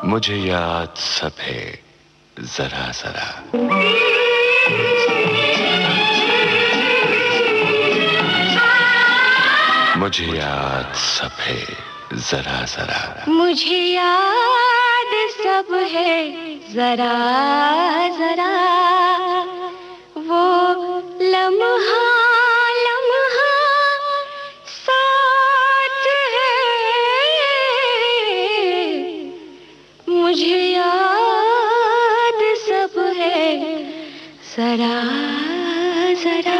मुझे याद सब है जरा जरा, मुझे याद सब है जरा जरा, मुझे याद सब है जरा जरा, वो लम्हा लम्हा साथ है, मुझे याद सब है जरा जरा।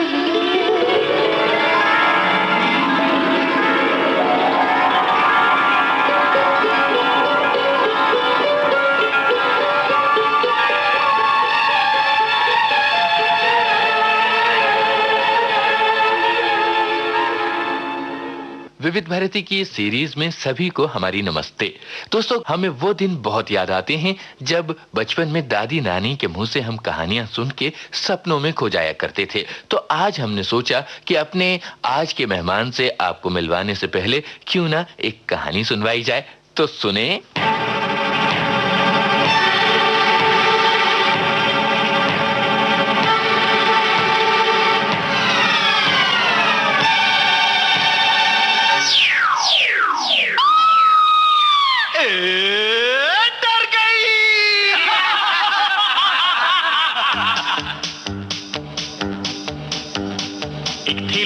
विविध भारती की सीरीज में सभी को हमारी नमस्ते। दोस्तों, हमें वो दिन बहुत याद आते हैं जब बचपन में दादी नानी के मुंह से हम कहानियां सुन के सपनों में खो जाया करते थे। तो आज हमने सोचा कि अपने आज के मेहमान से आपको मिलवाने से पहले क्यों ना एक कहानी सुनवाई जाए। तो सुने।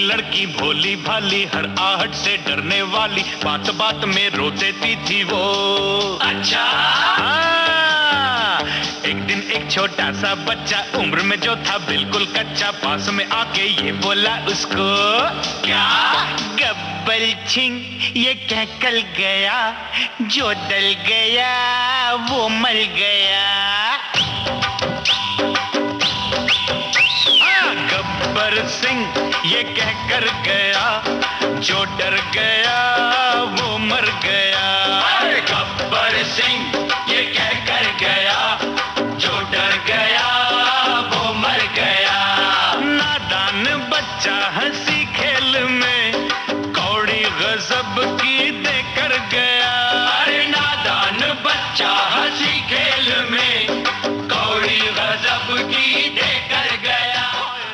लड़की भोली भाली, हर आहट से डरने वाली, बात बात में रो देती थी वो। अच्छा। एक दिन एक छोटा सा बच्चा, उम्र में जो था बिल्कुल कच्चा, पास में आके ये बोला उसको, क्या? गब्बर सिंह ये क्या कल गया, जो डल गया वो मर गया। गब्बर सिंह ये कह कर गया, जो डर गया वो मर गया। गब्बर सिंह ये कह कर गया, जो डर गया वो मर गया। नादान बच्चा हंसी खेल में कौड़ी गजब की देकर गया। अरे नादान बच्चा हंसी खेल में कौड़ी गजब की देकर गया।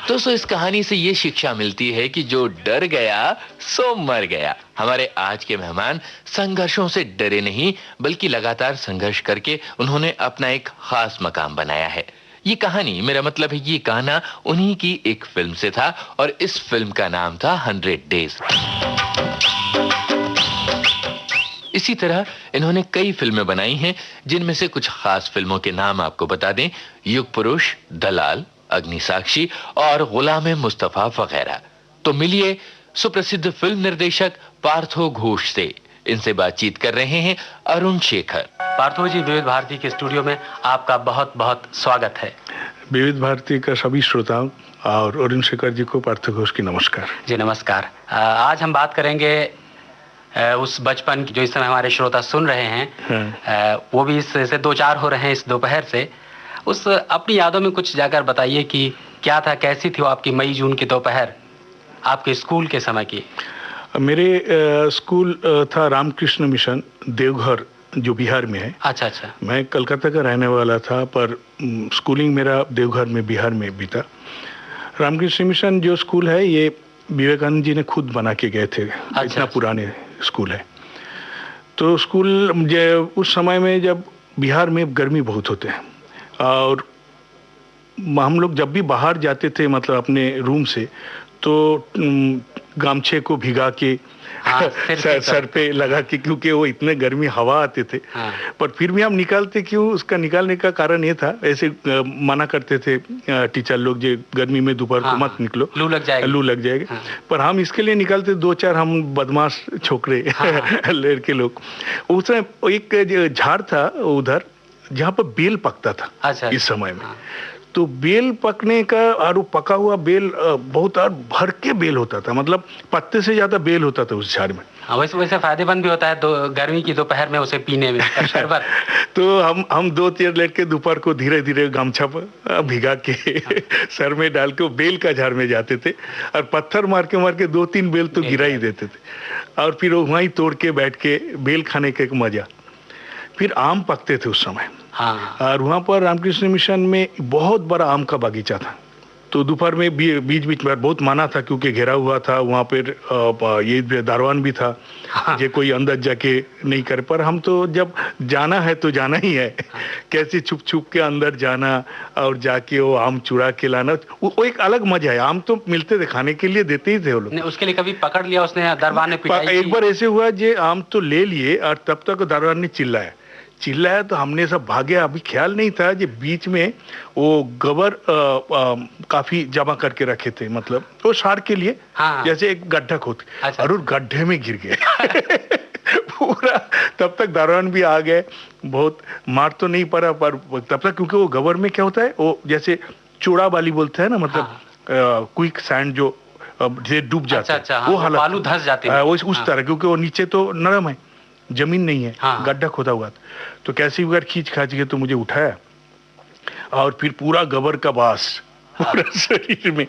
दोस्तों, इस कहानी से ये शिक्षा मिलती है कि जो डर गया सो मर गया। हमारे आज के मेहमान संघर्षों से डरे नहीं, बल्कि लगातार संघर्ष करके उन्होंने अपना एक खास मकाम बनाया है। ये कहानी, मेरा मतलब है ये गाना, उन्हीं की एक फिल्म से था और इस फिल्म का नाम था 100 डेज। इसी तरह इन्होंने कई फिल्में बनाई हैं, जिनमें से कुछ खास फिल्मों के नाम आपको बता दें: युग पुरुष, दलाल, अग्निसाक्षी और गुलाम-ए-मुस्तफा वगैरह। तो मिलिए सुप्रसिद्ध फिल्म निर्देशक पार्थो घोष से। इनसे बातचीत कर रहे हैं अरुण शेखर। पार्थो जी, विविध भारती के स्टूडियो में आपका बहुत बहुत स्वागत है। विविध भारती का सभी श्रोताओं और अरुण शेखर जी को पार्थो घोष की नमस्कार। जी नमस्कार। आज हम बात करेंगे उस बचपन की जो इस समय हमारे श्रोता सुन रहे हैं। वो भी इससे दो चार हो रहे हैं इस दोपहर से। उस अपनी यादों में कुछ जाकर बताइए कि क्या था, कैसी थी वो आपकी मई जून की दोपहर आपके स्कूल के समय की। मेरे स्कूल था रामकृष्ण मिशन देवघर, जो बिहार में है। अच्छा अच्छा। मैं कलकत्ता का रहने वाला था, पर स्कूलिंग मेरा देवघर में बिहार में बीता। रामकृष्ण मिशन जो स्कूल है, ये विवेकानंद जी ने खुद बना के गए थे। अच्छा, इतना पुराने स्कूल है। तो स्कूल उस समय में जब बिहार में गर्मी बहुत होते हैं और हम लोग जब भी बाहर जाते थे, मतलब अपने रूम से, तो गामछे को भिगा के सर पे लगा के, क्योंकि वो इतने गर्मी हवा आते थे। पर फिर भी हम निकालते क्यों, उसका निकालने का कारण ये था, ऐसे मना करते थे टीचर लोग, जो गर्मी में दोपहर को मत निकलो, लू लग जाएगा। पर हम इसके लिए निकालते, दो चार हम बदमाश छोकरे लड़के लोग। उसमें एक झाड़ था उधर जहाँ पर बेल पकता था। अच्छा, इस समय में तो बेल पकने का, और वो पका हुआ बेल बहुत और भर के बेल होता था, मतलब पत्ते से ज्यादा बेल होता था उस झाड़ में। हाँ, वैसे वैसे फायदेमंद भी होता है गर्मी की दोपहर में उसे पीने में शरबत। तो हम 2 लड़के दोपहर को धीरे धीरे गमछा पर भिगा के सर में डाल के बेल का झाड़ में जाते थे, और पत्थर मार के 2-3 बेल तो गिरा ही देते थे, और फिर वहीं तोड़ के बैठ के बेल खाने का एक मजा। फिर आम पकते थे उस समय। हाँ। और वहाँ पर रामकृष्ण मिशन में बहुत बड़ा आम का बागीचा था, तो दोपहर में बीच बीच में बहुत माना था, क्योंकि घेरा हुआ था वहाँ पर, ये दारवान भी था। हाँ। ये कोई अंदर जाके नहीं कर, पर हम तो जब जाना है तो जाना ही है। कैसे छुप छुप के अंदर जाना और जाके वो आम चुरा के लाना, वो एक अलग मजा है। आम तो मिलते थे, खाने के लिए देते ही थे वो लोग। उसके लिए कभी पकड़ लिया उसने, दरबार ने पिटाई एक बार ऐसे हुआ, जे आम तो ले लिए और तब तक दारवान ने चिल्लाया तो हमने सब भागे। अभी ख्याल नहीं था कि बीच में वो गोबर काफी जमा करके रखे थे, मतलब वो सार के लिए। हाँ। जैसे एक गड्ढा खोद। अच्छा। और उस गड्ढे में गिर गए पूरा। तब तक दारोगान भी आ गए, बहुत मार तो नहीं पड़ा, पर तब तक, क्योंकि वो गोबर में क्या होता है, वो जैसे चूड़ा वाली बोलते हैं ना, मतलब क्विक सैंड जो डूब जाता है। अच्छा, वो हालत, बालू धंस जाते हैं उस तरह, क्योंकि वो नीचे तो नरम है, जमीन नहीं है। हाँ। गड्ढा खोदा हुआ था। तो कैसे भी खींच खाच के तो मुझे उठाया, और फिर पूरा गोबर का बास पूरा शरीर में।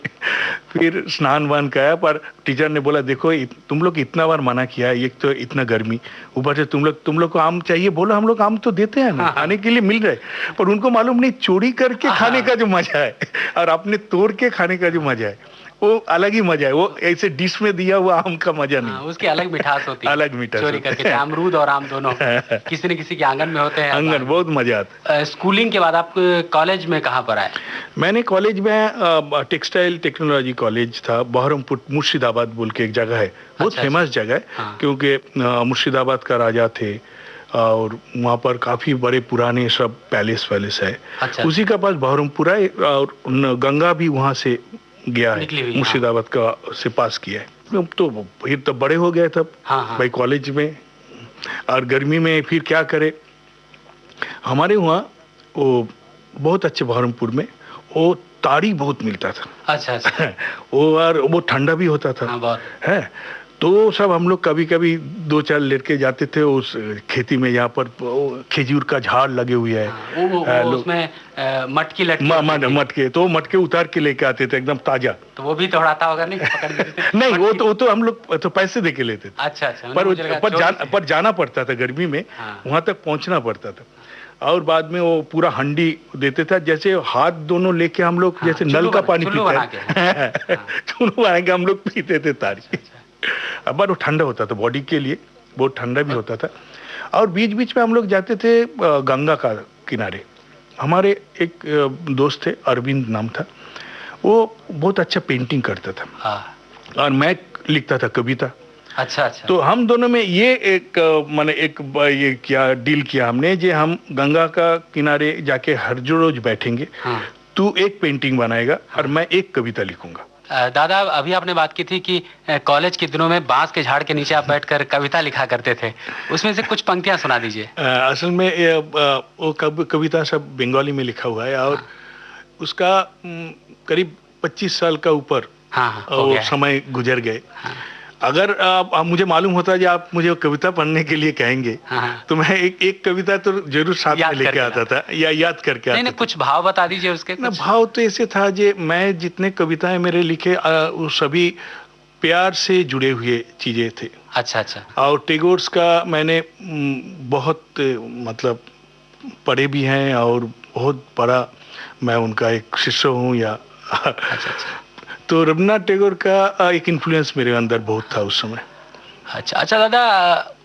फिर स्नान वान कराया, पर टीचर ने बोला देखो तुम लोग इतना बार मना किया है, एक तो इतना गर्मी, ऊपर से तुम लोग को आम चाहिए, बोला हम लोग आम तो देते हैं ना। हाँ। खाने के लिए मिल रहा है, पर उनको मालूम नहीं चोरी करके खाने का जो मजा है और अपने तोड़ के खाने का जो मजा है, वो अलग ही मजा है। वो ऐसे डिश में दिया हुआ आम का मजा नहीं। उसकी अलग मिठास होती है। अलग मिठास चोरी करके, अमरूद और आम दोनों किसी न किसी के आंगन में होते हैं। आंगन बहुत मजा आता है। स्कूलिंग के बाद आप कॉलेज में कहाँ पर आए? मैंने कॉलेज में टेक्सटाइल टेक्नोलॉजी कॉलेज था, बहरमपुर मुर्शिदाबाद बोल के एक जगह है, बहुत फेमस जगह है। हाँ। क्योंकि मुर्शिदाबाद का राजा थे, और वहाँ पर काफी बड़े पुराने सब पैलेस है। अच्छा। उसी का पास बहरमपुर है, और गंगा भी वहाँ से गया है, मुर्शिदाबाद का से पास किया है। तो फिर तो बड़े हो गए तब। हाँ। भाई कॉलेज में, और गर्मी में फिर क्या करे, हमारे वहाँ वो बहुत अच्छे बहरमपुर में वो ताड़ी बहुत मिलता था। अच्छा। वो और वो ठंडा भी होता था। हाँ, है। तो सब हम लोग कभी कभी 2-4 लेके जाते थे उस खेती में, यहाँ पर खजूर का झाड़ लगे हुए है। हाँ, उसमें मटकी मटके, तो मटके उतार के लेके आते थे एकदम ताजा। तो वो भी तो उड़ाता होगा नहीं, पकड़ लेते थे? नहीं, वो तो हम लोग तो पैसे दे के लेते थे। अच्छा। पर जाना पड़ता था गर्मी में। हाँ। वहां तक पहुंचना पड़ता था, और बाद में वो पूरा हंडी देते था, जैसे हाथ दोनों लेके हम लोग। हाँ, जैसे नल का पानी पीते हैं, चुल्लू बना के हम लोग पीते थे तारी। अब वो ठंडा होता था बॉडी के लिए, बहुत ठंडा भी होता था। और बीच बीच में हम लोग जाते थे गंगा का किनारे। हमारे एक दोस्त थे, अरविंद नाम था, वो बहुत अच्छा पेंटिंग करता था। हाँ। और मैं लिखता था कविता। अच्छा। तो हम दोनों में ये ये क्या डील किया हमने, जे हम गंगा का किनारे जाके हर रोज बैठेंगे। हाँ। तू एक पेंटिंग बनाएगा। हाँ। और मैं एक कविता लिखूंगा। दादा, अभी आपने बात की थी कि कॉलेज के दिनों में बांस के झाड़ के नीचे आप बैठकर कविता लिखा करते थे, उसमें से कुछ पंक्तियां सुना दीजिए। असल में वो कविता सब बंगाली में लिखा हुआ है, और हाँ। उसका करीब 25 साल का ऊपर। हाँ, वो समय गुजर गए। हाँ। अगर मुझे मालूम होता है आप मुझे कविता पढ़ने के लिए कहेंगे। हाँ। तो मैं एक कविता तो जरूर साथ में लेके आता था, या याद करके आता था। कुछ भाव बता दीजिए उसके। ना, भाव तो ऐसे था, जे मैं जितने कविताएं मेरे लिखे वो सभी प्यार से जुड़े हुए चीजें थे। अच्छा। और टैगोर का मैंने बहुत मतलब पढ़े भी हैं, और बहुत बड़ा मैं उनका एक शिष्य हूँ। या अच्छा। तो रवींद्रनाथ टैगोर का एक इन्फ्लुएंस मेरे अंदर बहुत था उस समय। अच्छा दादा,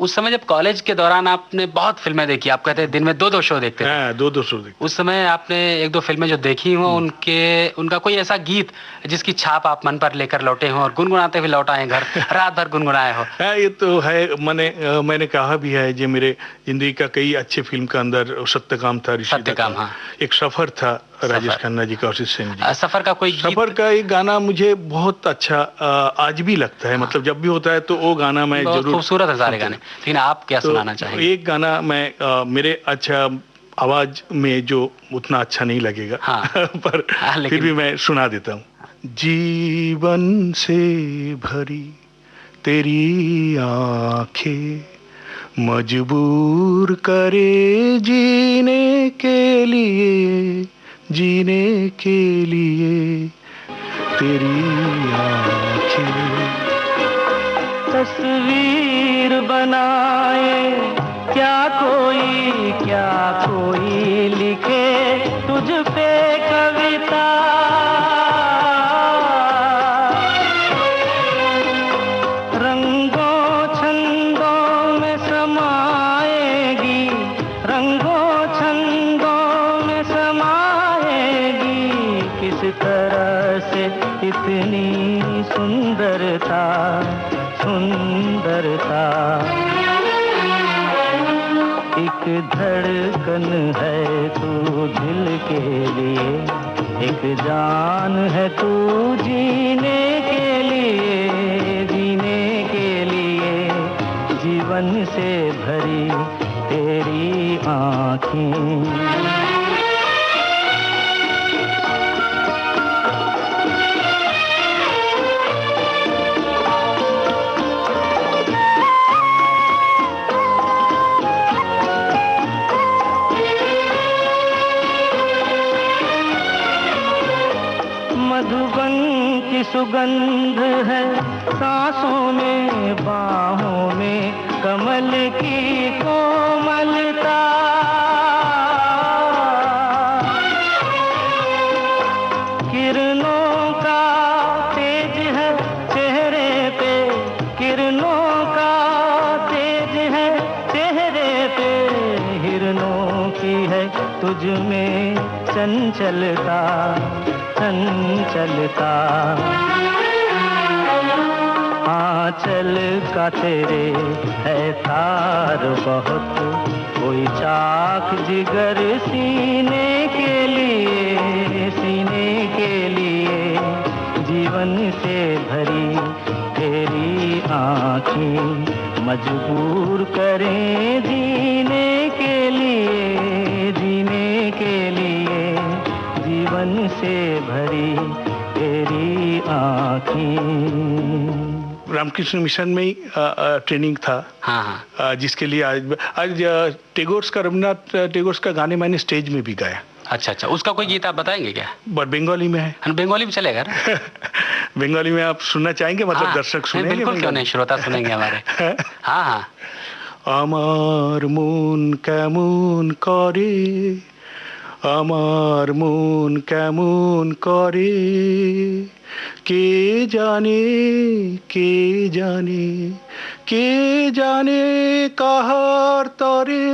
उस समय जब कॉलेज के दौरान आपने बहुत फिल्में देखी, आप कहते हैं दिन में 2-2 शो देखते थे। हाँ, 2-2 शो देखते। उस समय आपने 1-2 फिल्में जो देखी हो, उनका कोई ऐसा गीत जिसकी छाप आप मन पर लेकर लौटे हो और गुनगुनाते हुए लौट आए घर, रात भर गुनगुनाए हो? हाँ, ये तो है। मैंने कहा भी है, जो मेरे जिंदगी का कई अच्छे फिल्म का अंदर सत्यकाम था, सत्यकाम। हाँ। एक सफर था राजेश खन्ना जी का, सिंह जी। सफर का कोई सफर का एक गाना मुझे बहुत अच्छा आज भी लगता है। मतलब जब भी होता है तो वो गाना मैं जरूर। खूबसूरत है सारे गाने, लेकिन आप क्या सुनाना चाहेंगे? एक गाना मैं मेरे अच्छा आवाज में जो उतना अच्छा नहीं लगेगा। हाँ। पर फिर भी मैं सुना देता हूँ। जीवन से भरी तेरी आंखें मजबूर करे जीने के लिए, जीने के लिए तेरी आंखें। तस्वीर बनाए क्या कोई लिखे तुझ पे कविता, रंगों छंदों में समाएगी, रंगों छंदों में समाएगी, किस तरह से इतनी सुंदरता, सुंदरता। एक धड़कन है तू दिल के लिए, एक जान है तू जीने के लिए, जीने के लिए जीवन से भरी तेरी आँखें। मधुबन की सुगंध है सांसों में, बाहों में कमल की कोमलता, किरणों का तेज है चेहरे पे, किरणों का तेज है चेहरे पे, हिरणों की है तुझ में चंचलता, चंचलता। आंचल का तेरे है तार बहुत, कोई चाक जिगर सीने के लिए, सीने के लिए जीवन से भरी तेरी आँखें मजबूर करें जीने के लिए, जीने के लिए जीवन से भरी तेरी आँखें। रामकृष्ण मिशन में ही ट्रेनिंग था। हाँ हाँ। जिसके लिए आज टैगोर का, रविन्द्रनाथ टैगोर का गाने मैंने स्टेज में भी गाया। अच्छा अच्छा, उसका कोई गीत आप बताएंगे क्या? बट बंगाली में है। बंगाली में चलेगा ना? बंगाली में आप सुनना चाहेंगे? मतलब हाँ, दर्शक सुनेंगे? बिल्कुल, क्यों नहीं, श्रोता सुनेंगे हमारे। हाँ हाँ। আমার মন কেমন করে, আমার মন কেমন করে, কে জানে, কে জানে, কে জানে কাহার তরে,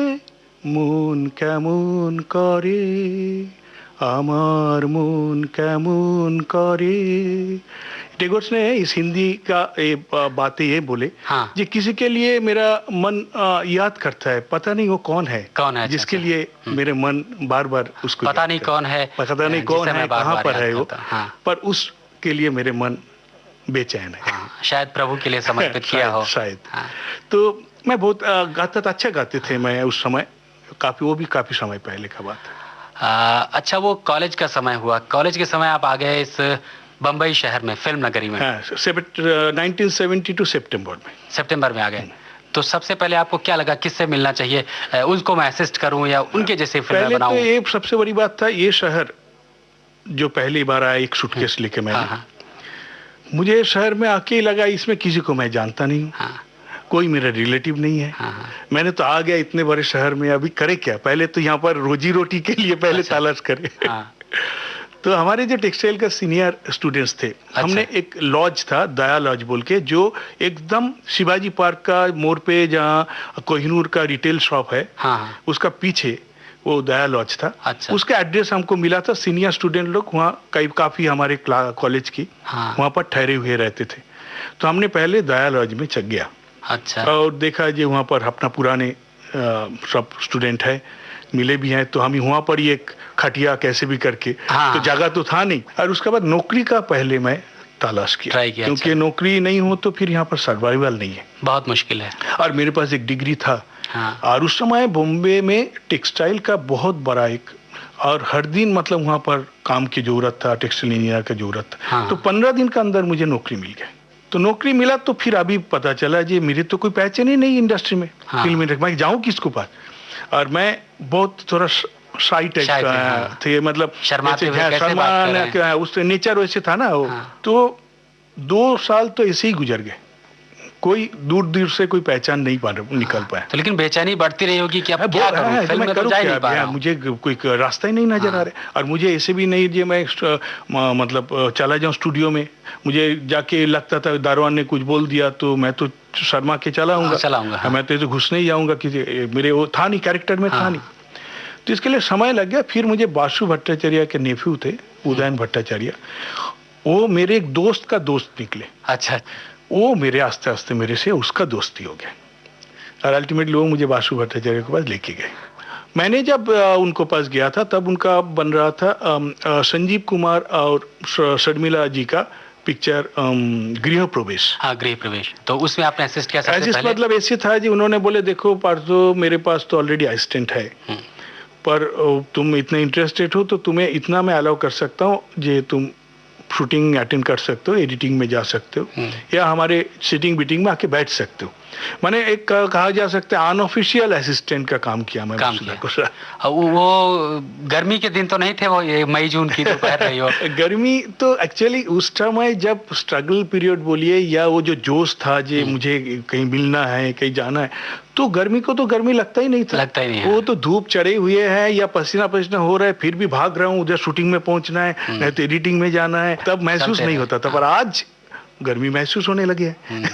মন কেমন করে, আমার মন কেমন করে। टैगोर ने इस हिंदी का बातें ये बोले, हाँ। जो किसी के लिए मेरा मन याद करता है, पता नहीं वो कौन है, जिसके लिए मेरे मन बार बार उसको पता नहीं कौन है, पता नहीं कौन है, कहाँ पर है वो, हाँ। पर उसके लिए मेरे मन बेचैन है। हाँ, शायद प्रभु के लिए समर्पित किया हो शायद। हाँ। तो मैं बहुत गाता था, अच्छा गाते थे मैं उस समय, काफी, वो भी काफी समय पहले का बात। अच्छा, वो कॉलेज का समय हुआ, कॉलेज के समय आप आ गए इस बम्बई शहर में, फिल्म नगरी में। हाँ, 1972 सितंबर में आ गए। तो सबसे पहले आपको क्या लगा, किससे मिलना चाहिए, उनको मैं असिस्ट करूं या उनके जैसे फिल्म बनाऊं? पहले तो ये सबसे बड़ी बात था, ये शहर जो पहली बार आया एक सूटकेस लेके मैंने, हाँ। मुझे शहर में आके लगा इसमें किसी को मैं जानता नहीं हूँ, हाँ। कोई मेरा रिलेटिव नहीं है। हाँ। मैंने तो आ गया इतने बड़े शहर में, अभी करे क्या, पहले तो यहाँ पर रोजी रोटी के लिए पहले अच्छा। तलाश करे। हाँ। तो हमारे जो टेक्सटाइल का सीनियर स्टूडेंट्स थे, हमने एक लॉज था, दया लॉज बोल के, जो एकदम शिवाजी पार्क का मोड़ पे जहाँ कोहिनूर का रिटेल शॉप है, हाँ। उसका पीछे वो दया लॉज था। अच्छा। उसका एड्रेस हमको मिला था, सीनियर स्टूडेंट लोग वहाँ काफी हमारे कॉलेज की, हाँ। वहाँ पर ठहरे हुए रहते थे। तो हमने पहले दया लॉज में चल गया। अच्छा। और देखा जो वहाँ पर अपना पुराने सब स्टूडेंट है, मिले भी हैं, तो हम वहाँ पर ही एक खटिया कैसे भी करके, हाँ। तो जगह तो था नहीं, और उसके बाद नौकरी का पहले मैं तलाश किया, क्योंकि अच्छा। नौकरी नहीं हो तो फिर यहाँ पर सर्वाइवल नहीं है, बहुत मुश्किल है। और मेरे पास एक डिग्री था हाँ। और उस समय बॉम्बे में टेक्सटाइल का बहुत बड़ा एक, और हर दिन मतलब वहाँ पर काम की जरूरत था, टेक्सटाइल इंजीनियर की जरूरत था। हाँ। तो 15 दिन के अंदर मुझे नौकरी मिल गई। तो नौकरी मिला तो फिर अभी पता चला जी मेरी तो कोई पहचान ही नहीं इंडस्ट्री में। हाँ। फिल्म में मैं जाऊँ किसको पास, और मैं बहुत थोड़ा शाई टाइप का थे, मतलब शर्मा उस नेचर वैसे था ना वो। तो 2 साल तो ऐसे ही गुजर गए, कोई दूर दूर से कोई पहचान नहीं निकल पाया। तो लेकिन बेचैनी बढ़ती रही होगी कि अब क्या करूं, फिल्म में तो जा ही नहीं पा रहा हूं। मुझे कोई रास्ता ही नहीं नजर आ रहा, और मुझे ऐसे भी नहीं जी मैं मतलब चला जाऊं स्टूडियो में। मुझे जाके लगता था दारोगान ने कुछ बोल दिया तो मैं तो शर्मा के चलाऊंगा, मैं तो घुसने ही जाऊंगा कि मेरे वो था नहीं, कैरेक्टर में था नहीं। तो इसके लिए समय लग गया। फिर मुझे बासु भट्टाचार्य के नेफ्यू थे उदयन भट्टाचार्य, वो मेरे एक दोस्त का दोस्त निकले। अच्छा। वो मेरे आस्ते आस्ते मेरे से उसका दोस्ती हो गया, और अल्टीमेटली वो मुझे बासु भट्टाचार्य के पास लेके गए। मैंने जब उनको पास गया था तब उनका बन रहा था संजीव कुमार और शर्मिला जी का पिक्चर गृह प्रवेश। हाँ, गृह प्रवेश। तो उसमें आपने असिस्ट किया सबसे पहले? मतलब ऐसे था जी, उन्होंने बोले देखो पार्थो मेरे पास तो ऑलरेडी असिस्टेंट है, पर तुम इतने इंटरेस्टेड हो तो तुम्हें इतना मैं अलाउ कर सकता हूँ जे तुम शूटिंग अटेंड कर सकते हो, एडिटिंग में जा सकते हो, या हमारे सिटिंग बीटिंग में आके बैठ सकते हो। मैंने एक कहा जा सकता है अनऑफिशियल असिस्टेंट का काम किया मैं। वो गर्मी के दिन तो नहीं थे, वो ये मई जून की दोपहर रही हो। गर्मी तो एक्चुअली उस समय जब स्ट्रगल पीरियड बोलिए या वो जो जोश था जे मुझे कहीं मिलना है कहीं जाना है, तो गर्मी को तो गर्मी लगता ही नहीं था। वो तो धूप चढ़े हुए हैं या पसीना पसीना हो रहा है फिर भी भाग रहा हूँ, उधर शूटिंग में पहुंचना है, नहीं तो एडिटिंग में जाना है, तब महसूस नहीं होता था। पर आज गर्मी महसूस होने लगे है।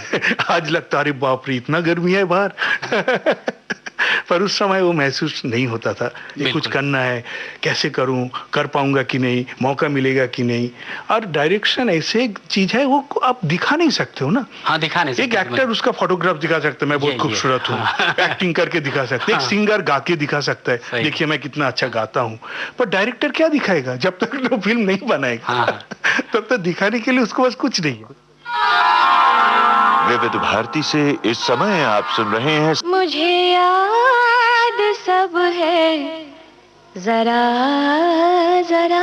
आज लगता अरे बाप रे इतना गर्मी है बाहर। पर उस समय वो महसूस नहीं होता था, ये कुछ करना है, कैसे करूं, कर पाऊंगा कि नहीं, मौका मिलेगा कि नहीं। और डायरेक्शन ऐसे एक चीज है वो आप दिखा नहीं सकते हो ना। हाँ, दिखा नहीं सकते। एक एक्टर उसका फोटोग्राफ दिखा सकता है, मैं बहुत खूबसूरत हूँ, एक्टिंग करके दिखा सकते। एक सिंगर गा के दिखा सकता है, देखिए मैं कितना अच्छा गाता हूँ। पर डायरेक्टर क्या दिखाएगा जब तक वो फिल्म नहीं बनाएगा। तब तक दिखाने के लिए उसको बस कुछ नहीं है। विविध भारती से इस समय आप सुन रहे हैं मुझे याद सब है जरा जरा।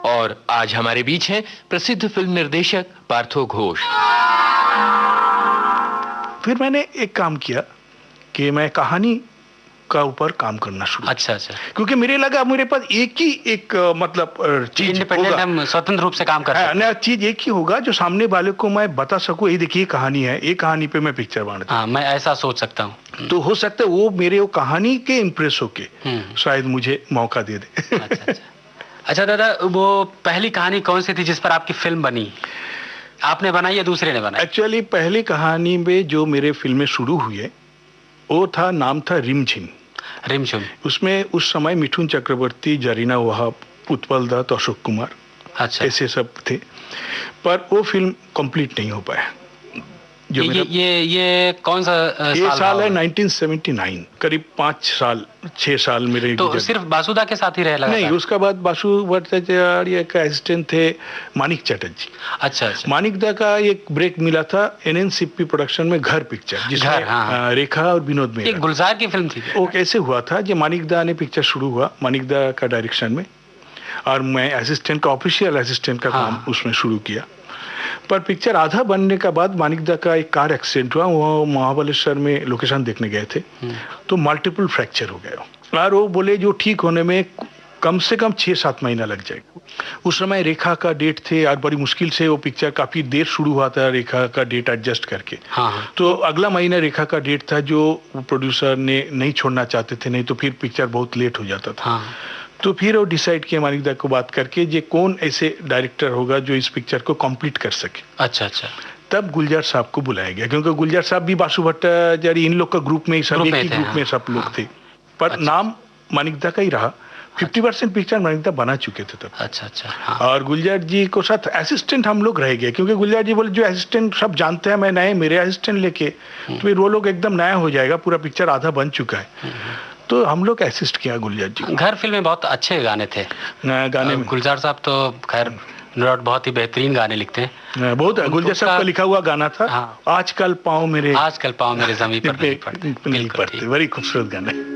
और आज हमारे बीच हैं प्रसिद्ध फिल्म निर्देशक पार्थो घोष। फिर मैंने एक काम किया कि मैं कहानी का ऊपर काम करना शुरू। अच्छा। क्योंकि मेरे लगा मेरे पास एक ही मतलब चीज इंडिपेंडेंट, हम स्वतंत्र रूप से काम कर सकते हैं। नया चीज एक ही होगा जो सामने वाले को मैं बता सकूं, ये देखिए कहानी है, ये कहानी पे मैं पिक्चर बनाता हूं। मैं ऐसा सोच सकता हूँ। तो हो सकता है वो मेरे वो कहानी के इम्प्रेस होके शायद मुझे मौका दे दे। अच्छा दादा, वो पहली कहानी कौन सी थी जिस पर आपकी फिल्म बनी? आपने बनाई या दूसरे ने बनाई? एक्चुअली पहली कहानी में जो मेरे फिल्में शुरू हुई वो था, नाम था रिमझिम। उसमें उस समय मिठुन चक्रवर्ती, जरीना वहाब, उत्पल दत्त, अशोक कुमार, अच्छा, ऐसे सब थे। पर वो फिल्म कंप्लीट नहीं हो पाया। जो ये कौन सा ये साल है 1979, करीब 6 साल मेरे। तो सिर्फ बासुदा के साथ ही रहे लगा? नहीं, उसका बाद बासु भट्टाचार्य का असिस्टेंट थे मानिक चटर्जी। अच्छा। मानिक दा का एक ब्रेक मिला था एनएनसीपी प्रोडक्शन में, घर पिक्चर, जिसमें रेखा और विनोद मेहरा। एक गुलजार की फिल्म थी। वो कैसे हुआ था कि मानिक दा ने पिक्चर शुरू हुआ मानिक दा का डायरेक्शन में, और मैं असिस्टेंट का, ऑफिशियल असिस्टेंट का काम उसमें शुरू किया। पर पिक्चर आधा बनने का बाद मानिक दा का एक कार एक्सीडेंट हुआ। वो महाबलेश्वर में लोकेशन देखने गए थे, तो मल्टीपल फ्रैक्चर हो गया, और वो बोले जो ठीक होने में कम से कम 6-7 महीना लग जाएगा। उस समय रेखा का डेट थे, और बड़ी मुश्किल से वो पिक्चर काफी देर शुरू हुआ था रेखा का डेट एडजस्ट करके। तो अगला महीना रेखा का डेट था जो प्रोड्यूसर ने नहीं छोड़ना चाहते थे, नहीं तो फिर पिक्चर बहुत लेट हो जाता था। तो फिर वो डिसाइड किया मानिक दा को बात करके ये कौन ऐसे डायरेक्टर होगा जो इस पिक्चर को कंप्लीट कर सके। अच्छा। तब गुलजार साहब को बुलाया गया, क्योंकि गुलजार साहब भी बासु भट्टाचार्य इन लोग का ग्रुप में ही सब एक ही ग्रुप में सब लोग थे। पर नाम मानिक दा का ही रहा। 50% पिक्चर मानिक दा बना चुके थे तब। अच्छा। और गुलजार जी को साथ असिस्टेंट हम लोग रह गए, क्योंकि गुलजार जी बोले जो असिस्टेंट सब जानते हैं, मैं नए मेरे असिस्टेंट लेके, तो फिर वो लोग एकदम नया हो जाएगा, पूरा पिक्चर आधा बन चुका है। तो हम लोग असिस्ट किया गुलजार जी। घर फिल्म में बहुत अच्छे गाने थे। गाने में गुलजार साहब तो खैर नो डाउट बहुत ही बेहतरीन गाने लिखते हैं। बहुत गुलजार साहब का लिखा हुआ गाना था। हाँ। आजकल पाँव मेरे जमीन पर नहीं पड़ते। बड़ी खूबसूरत गाना है।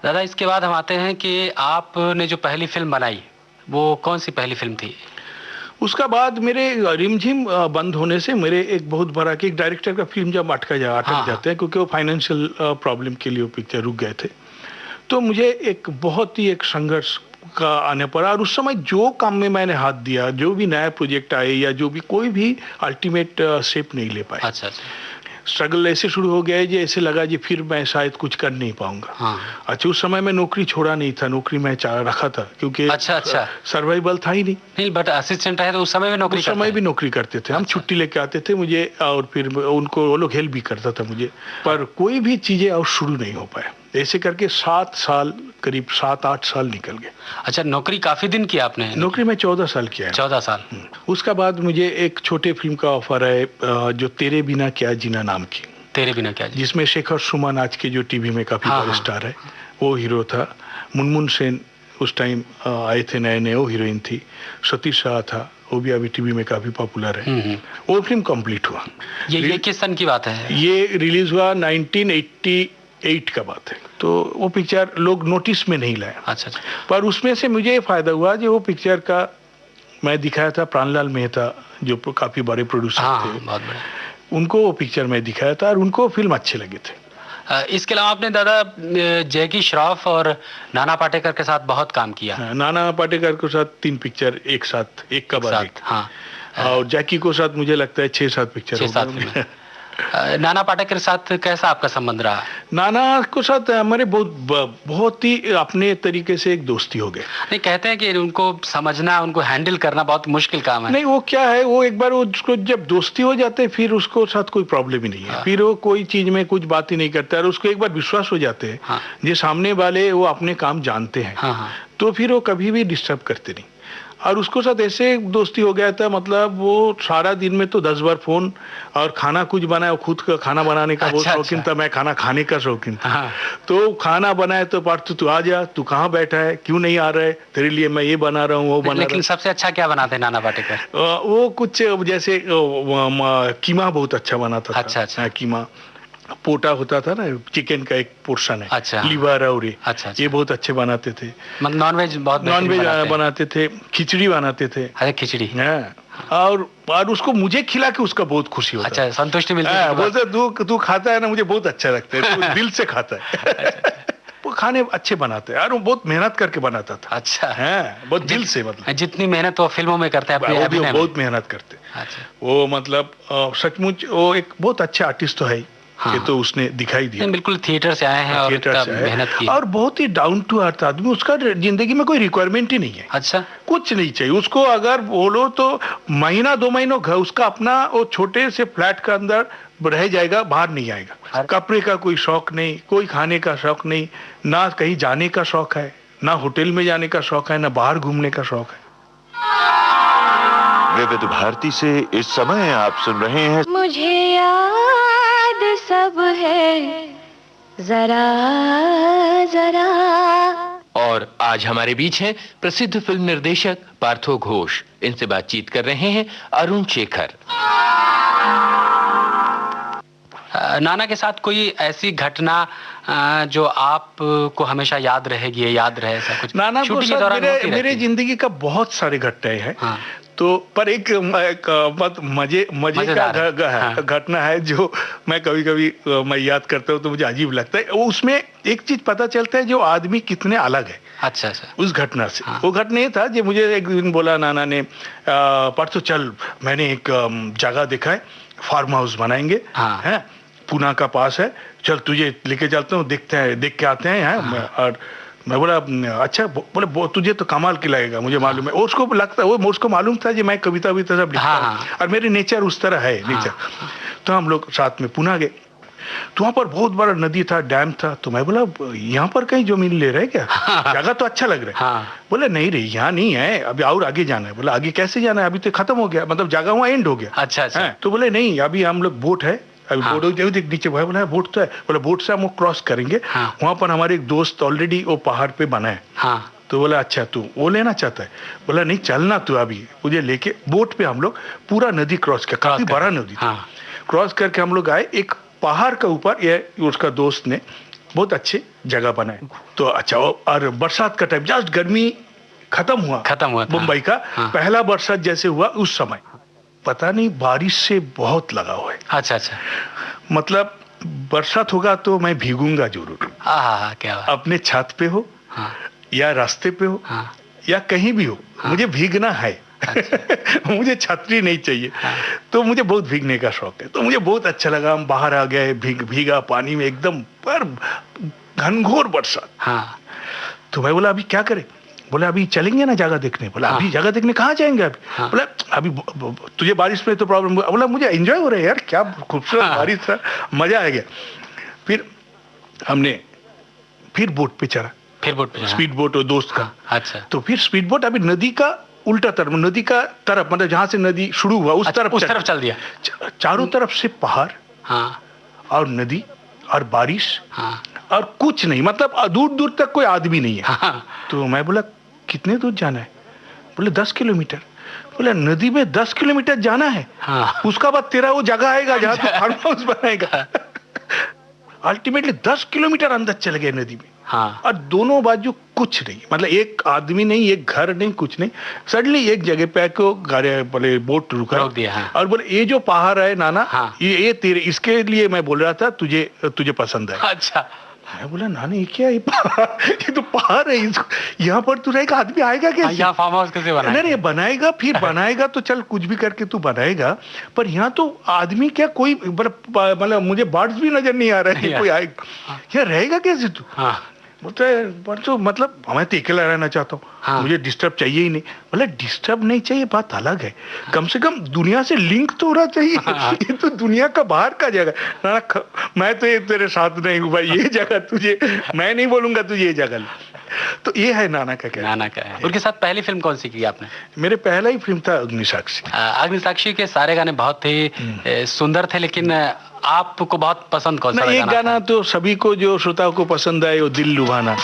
दादा इसके बाद हम आते हैं कि आपने जो पहली फिल्म बनाई वो कौन सी पहली फिल्म थी? उसका बाद मेरे रिमझिम बंद होने से मेरे एक बहुत बड़ा कि एक डायरेक्टर का फिल्म जब अटक जाते हैं क्योंकि वो फाइनेंशियल प्रॉब्लम के लिए वो पिक्चर रुक गए थे, तो मुझे एक बहुत ही एक संघर्ष का आने पड़ा। और उस समय जो काम में मैंने हाथ दिया, जो भी नया प्रोजेक्ट आए या जो भी कोई भी अल्टीमेट शेप नहीं ले पाए। अच्छा। स्ट्रगल ऐसे शुरू हो गया है जी, ऐसे लगा जी फिर मैं शायद कुछ कर नहीं पाऊंगा। हाँ। अच्छा, उस समय मैं नौकरी छोड़ा नहीं था, नौकरी मैं रखा था क्योंकि अच्छा सर्वाइवल था ही नहीं। बट असिस्टेंट है तो उस समय भी नौकरी करते थे हम। छुट्टी लेके आते थे मुझे, और फिर उनको वो लोग हेल्प भी करता था मुझे, पर कोई भी चीजें और शुरू नहीं हो पाया। ऐसे करके 7 साल, करीब 7-8 साल निकल गए। अच्छा, नौकरी काफी दिन की आपने? नौकरी में 14 साल किया है। 14 साल। उसका बाद मुझे एक छोटे फिल्म का ऑफर है जो तेरे बिना क्या जीना नाम की। तेरे बिना क्या जीना, जिसमें शेखर सुमन आज के जो टीवी में काफी बड़े स्टार है, वो हीरो था। मुनमुन सेन उस टाइम आए थे नए, वो हीरोइन थी। सतीश शाह था, वो भी अभी टीवी में काफी पॉपुलर है। वो फिल्म कंप्लीट हुआ। ये किस सन की बात है? ये रिलीज हुआ 1988 का बात है। तो वो पिक्चर लोग नोटिस में नहीं लाया। अच्छा। पर उसमें से मुझे फायदा हुआ जो वो पिक्चर का मैं दिखाया था प्राणलाल मेहता, जो काफी बड़े प्रोड्यूसर थे, बहुत बड़े, उनको वो पिक्चर में दिखाया था और उनको फिल्म अच्छे लगे थे। इसके अलावा आपने दादा जैकी श्रॉफ और नाना पाटेकर के साथ बहुत काम किया। नाना पाटेकर के साथ 3 पिक्चर एक साथ, एक का बाद एक। हाँ। और जैकी को साथ मुझे लगता है 6-7 पिक्चर। 6-7 नाना पाटेकर के साथ कैसा आपका संबंध रहा? नाना को साथ हमारे बहुत ही अपने तरीके से एक दोस्ती हो गए। नहीं, कहते हैं कि उनको समझना, उनको हैंडल करना बहुत मुश्किल काम है। नहीं, वो क्या है, वो एक बार उसको जब दोस्ती हो जाते फिर उसको साथ कोई प्रॉब्लम ही नहीं है। फिर वो कोई चीज में कुछ बात ही नहीं करता और उसको एक बार विश्वास हो जाते हैं जो सामने वाले वो अपने काम जानते हैं, तो फिर वो कभी भी डिस्टर्ब करते नहीं। और उसको साथ ऐसे दोस्ती हो गया था, मतलब वो सारा दिन में तो 10 बार फोन, और खाना कुछ बनाया, खुद का खाना बनाने का बहुत शौकीन था, मैं खाना खाने का शौकीन था। तो खाना बनाए तो पार्थ तू आ जा, तू कहाँ बैठा है, क्यों नहीं आ रहा है, तेरे लिए मैं ये बना रहा हूँ, वो बना। लेकिन सबसे अच्छा क्या बनाते नाना पाटेकर? वो कुछ जैसे कीमा बहुत अच्छा बनाता था। अच्छा। कीमा पोटा होता था ना, चिकन का एक पोर्शन है। अच्छा। लीवर और ये बहुत अच्छे बनाते थे। नॉनवेज बनाते थे। खिचड़ी बनाते थे। अरे खिचड़ी। और उसको मुझे खिला के उसका बहुत खुशी होता। अच्छा, संतुष्टि मिलती है। बोलते तू खाता है ना, मुझे बहुत अच्छा लगता है, तू दिल से खाता है। वो खाने अच्छे बनाते हैं और वो बहुत मेहनत करके बनाता था। अच्छा है, बहुत दिल से, मतलब जितनी मेहनत वो फिल्मों में करते हैं, बहुत मेहनत करते। वो मतलब सचमुच वो एक बहुत अच्छा आर्टिस्ट तो है। ये तो उसने दिखाई दिया। बिल्कुल थिएटर से आए हैं और मेहनत की, और बहुत ही डाउन टू अर्थ आदमी। उसका जिंदगी में कोई रिक्वायरमेंट ही नहीं है। अच्छा, कुछ नहीं चाहिए उसको। अगर बोलो तो महीना 2 महीनों घर उसका अपना वो छोटे से फ्लैट के अंदर रह जाएगा, बाहर नहीं आएगा। कपड़े का कोई शौक नहीं, कोई खाने का शौक नहीं, ना कहीं जाने का शौक है, ना होटल में जाने का शौक है, ना बाहर घूमने का शौक है। विविध भारती से इस समय आप सुन रहे हैं मुझे याद सब है जरा जरा। और आज हमारे बीच हैं प्रसिद्ध फिल्म निर्देशक पार्थो घोष। इनसे बातचीत कर रहे हैं अरुण शेखर। नाना के साथ कोई ऐसी घटना जो आपको हमेशा याद रहेगी, याद रहे ऐसा कुछ? नाना को साथ मेरे जिंदगी का बहुत सारे घटनाएं हैं। तो पर एक मजे का घटना है जो मैं कभी कभी मैं याद करता हूँ तो मुझे अजीब लगता है। उसमें एक चीज पता चलता है जो आदमी कितने अलग है। अच्छा। उस घटना से। वो घटना ये था जो मुझे एक दिन बोला नाना ने, परसों चल, मैंने एक जगह देखा है, फार्म हाउस बनाएंगे, है पूना का पास है, चल तुझे लेके चलता हूँ, देख के आते हैं। और मैं बोला अच्छा, बोले तुझे तो कमाल की लगेगा, मुझे मालूम है। उसको लगता, वो उसको मालूम था कि मैं कविता भी सब लिखता हूँ और मेरे नेचर उस तरह है नेचर। तो हम लोग साथ में पुणे गए, तो वहाँ पर बहुत बड़ा नदी था, डैम था। तो मैं बोला यहाँ पर कहीं जमीन ले रहे क्या, जगह तो अच्छा लग रहा है। बोले नहीं रे, यहाँ नहीं है, अभी और आगे जाना है। बोला आगे कैसे जाना है, अभी तो खत्म हो गया, मतलब जगह वहाँ एंड हो गया। अच्छा। तो बोले नहीं, अभी हम लोग बोट है, अभी बोट नीचे भाई बोला बोट तो है। बोला बोट से हम लोग क्रॉस करेंगे, वहां पर हमारे एक दोस्त ऑलरेडी वो पहाड़ पे बना है। तो बोला अच्छा तू वो लेना चाहता है? बोला नहीं चलना तू, अभी मुझे लेके। बोट पे हम लोग पूरा नदी क्रॉस किया, काफी बड़ा नदी था। क्रॉस करके हम लोग आए एक पहाड़ के ऊपर। ये उसका दोस्त ने बहुत अच्छे जगह बनाए। तो अच्छा, और बरसात का टाइम, जस्ट गर्मी खत्म हुआ मुंबई का। पहला बरसात जैसे हुआ उस समय, पता नहीं बारिश से बहुत लगाव है। अच्छा अच्छा, मतलब बरसात होगा तो मैं भीगूंगा जरूर। क्या अपने छत पे हो या रास्ते पे हो या कहीं भी हो, मुझे भीगना है। अच्छा। मुझे छतरी नहीं चाहिए। तो मुझे बहुत भीगने का शौक है, तो मुझे बहुत अच्छा लगा। हम बाहर आ गए, भीगा पानी में एकदम, पर घनघोर बरसात। तो मैं बोला अभी क्या करें? बोला अभी चलेंगे ना जगह देखने। बोला अभी जगह देखने कहाँ जाएंगे अभी? बोला अभी तुझे बारिश में तो प्रॉब्लम। बोला मुझे एंजॉय हो रहा है यार, क्या खूबसूरत बारिश था, मजा आ गया। फिर हमने फिर बोट पे चढ़ा, स्पीड बोट और दोस्त का। अच्छा। तो फिर स्पीड बोट अभी नदी का उल्टा तरफ, नदी का तरफ, मतलब जहां से नदी शुरू हुआ उस तरफ चल दिया। चारों तरफ से पहाड़ और नदी और बारिश और कुछ नहीं, मतलब दूर दूर तक कोई आदमी नहीं है। तो मैं बोला कितने दूर जाना है? बोले 10 किलोमीटर। बोला नदी में 10 किलोमीटर जाना है? उसका बाद तेरा वो जगह आएगा जहाँ तू फार्म हाउस बनाएगा। अल्टीमेटली 10 किलोमीटर अंदर चले गए नदी में। और दोनों बाजू कुछ नहीं, मतलब एक आदमी नहीं, एक घर नहीं, कुछ नहीं। सडनली एक जगह पे आके गाड़ी बोले बोट रोक दिया। और बोले ये जो पहाड़ है नाना, ये तेरे, इसके लिए मैं बोल रहा था तुझे पसंद है। अच्छा। मैं बोला नानी ये क्या है? ये तो पहाड़ है, यहाँ पर तू रहेगा, आदमी आएगा कैसे? यहाँ फार्म हाउस कैसे बनाएगा? नहीं बनाएगा, फिर बनाएगा तो चल कुछ भी करके तू बनाएगा, पर यहाँ तो आदमी क्या, कोई मतलब मुझे बर्ड्स भी नजर नहीं आ रहा है, कोई आएगा यहाँ रहेगा कैसे तू? बोलता है तो मतलब मैं तो अकेला रहना चाहता हूँ, मुझे डिस्टर्ब चाहिए ही नहीं। बोला डिस्टर्ब नहीं चाहिए, बात अलग है, कम से कम दुनिया से लिंक तो होना चाहिए। ये तो दुनिया का बाहर का जगह ना, मैं तो ये तेरे साथ नहीं हूँ भाई, ये जगह तुझे, मैं नहीं बोलूंगा तुझे ये जगह। तो ये है नाना का क्या। नाना का है। उनके साथ पहली फिल्म कौन सी की आपने? मेरे पहला ही फिल्म था अग्निसाक्षी। अग्निसाक्षी के सारे गाने बहुत ही सुंदर थे, लेकिन आपको बहुत पसंद कौन सा एक गाना तो सभी को, जो श्रोताओं को पसंद आए, वो दिल लुभाना।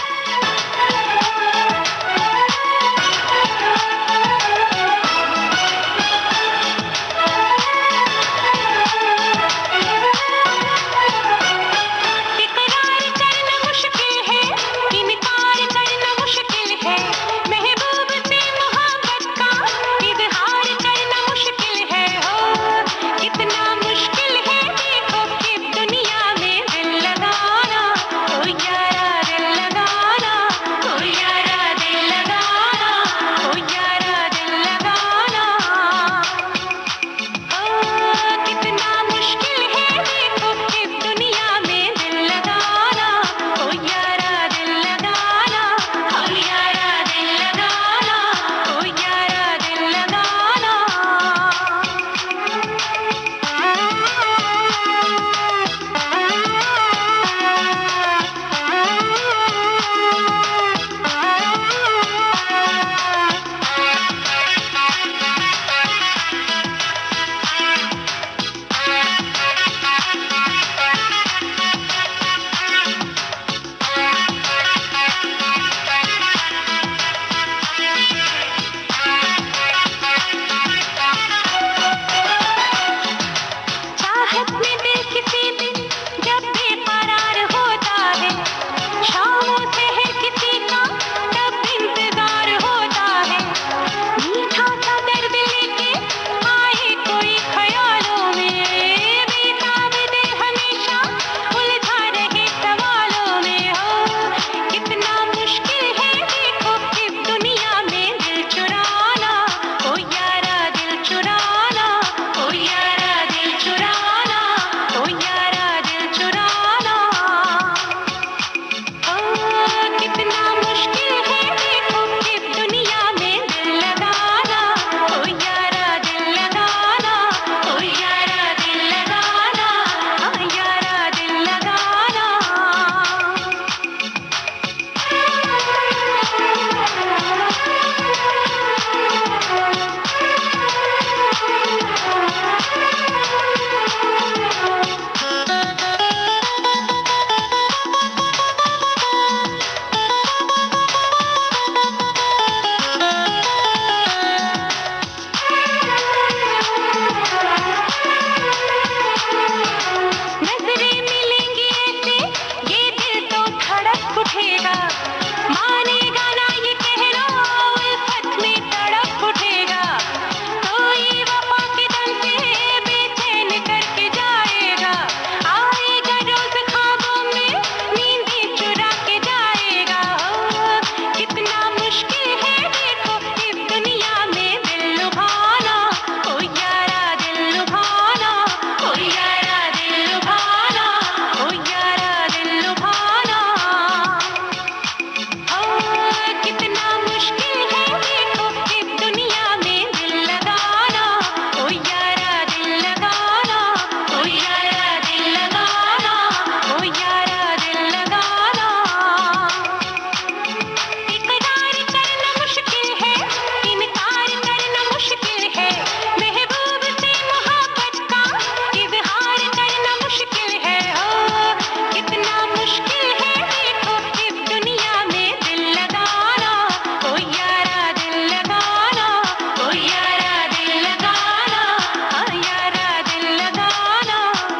जाएगा, मानेगा ना ये कहना, उल्फत में तड़प उठेगा, कोई वफा के दम से बेचैन करके जाएगा, आएगा रोज ख्वाबों में नींदें चुरा के जाएगा। कितना मुश्किल है देखो इस दुनिया में दिल लुभाना, ओ यारा दिल लुभाना, ओ यारा दिल लुभाना, ओ यारा दिल लुभाना। कितना मुश्किल है देखो इस दुनिया में दिल लगाना, ओ यारा दिल लगाना, ओ यारा दिल लगाना, ओ यारा दिल लगाना। इकरार करना मुश्किल है, इनकार करना मुश्किल है, महबूब से मोहब्बत का इजहार करना मुश्किल है। कितना मुश्किल है देखो इस दुनिया में दिल लगाना, ओ यारा दिल लगाना, ओ यारा दिल लगाना, ओ यारा दिल लगाना,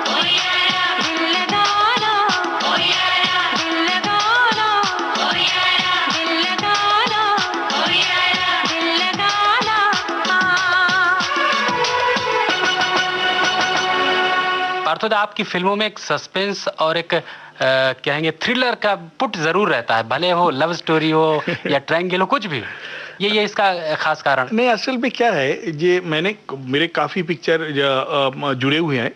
ओ यारा दिल लगाना, ओ यारा दिल लगाना, ओ यारा दिल लगाना, ओ यारा दिल लगाना। पार्थोदा, आपकी फिल्मों में एक सस्पेंस और एक कहेंगे थ्रिलर का पुट जरूर रहता है, भले वो लव स्टोरी हो या ट्रायंगल हो, कुछ भी। ये इसका खास कारण? नहीं, असल में क्या है, ये मेरे काफी पिक्चर जुड़े हुए हैं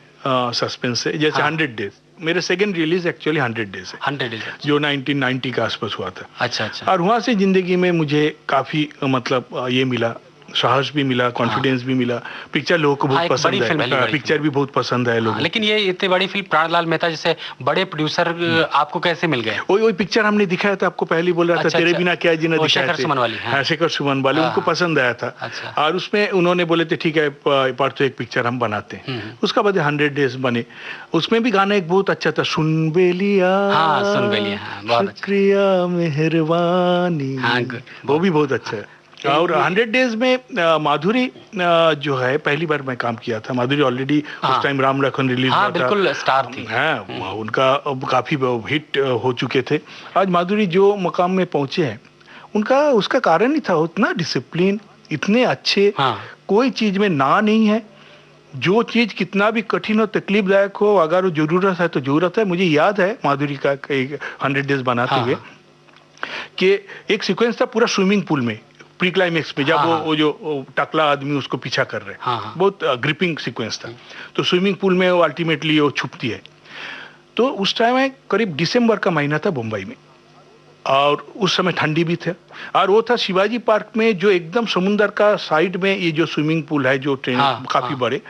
सस्पेंस से, जैसे 100 डेज मेरे सेकंड रिलीज एक्चुअली 100 डेज है, 100 डेज जो 1990 के आसपास हुआ था। अच्छा अच्छा। और वहाँ से जिंदगी में मुझे काफी मतलब ये मिला, साहस भी मिला, कॉन्फिडेंस भी मिला। पिक्चर लोगों को बहुत पसंद है, पिक्चर भी बहुत पसंद है लोगों को। लेकिन ये इतनी बड़ी फिल्म प्राणलाल मेहता जैसे बड़े प्रोड्यूसर आपको कैसे मिल गए? वही पिक्चर हमने दिखाया था, आपको पहले बोल रहा था, तेरे बिना क्या जीना दिखाया शेखर सुमन वाली। शेखर सुमन वाले, उनको पसंद आया था। और उसमें उन्होंने बोले थे ठीक है पार्थो एक पिक्चर हम बनाते हैं। उसका बाद 100 डेज बने। उसमें भी गाना एक बहुत अच्छा था, सुन बेलिया, सुन बेलिया, शुक्रिया मेहरबानी, वो भी बहुत अच्छा है। और 100 डेज में माधुरी जो है, पहली बार मैं काम किया था। माधुरी ऑलरेडी उस टाइम राम लखन रिलीज हुआ था, बिल्कुल स्टार थी। हाँ, उनका काफी हिट हो चुके थे। आज माधुरी जो मकाम में पहुंचे हैं, उसका कारण ही था उतना डिसिप्लिन, इतने अच्छे, कोई चीज में ना नहीं है। जो चीज कितना भी कठिन हो, तकलीफदायक हो, अगर वो जरूरत है तो जरूरत है। मुझे याद है माधुरी का 100 डेज बनाते हुए कि एक सीक्वेंस था पूरा स्विमिंग पूल में, प्री क्लाइमेक्स में, जब वो जो टकला आदमी उसको पीछा कर रहे हैं, बहुत ग्रिपिंग सीक्वेंस था। तो स्विमिंग पूल में वो अल्टीमेटली वो छुपती है। तो उस टाइम में करीब दिसंबर का महीना था मुंबई में, और उस समय ठंडी भी थे। और वो था शिवाजी पार्क में, जो एकदम समुंदर का साइड में ये जो स्विमिंग पूल है, जो ट्रेन काफी बड़े,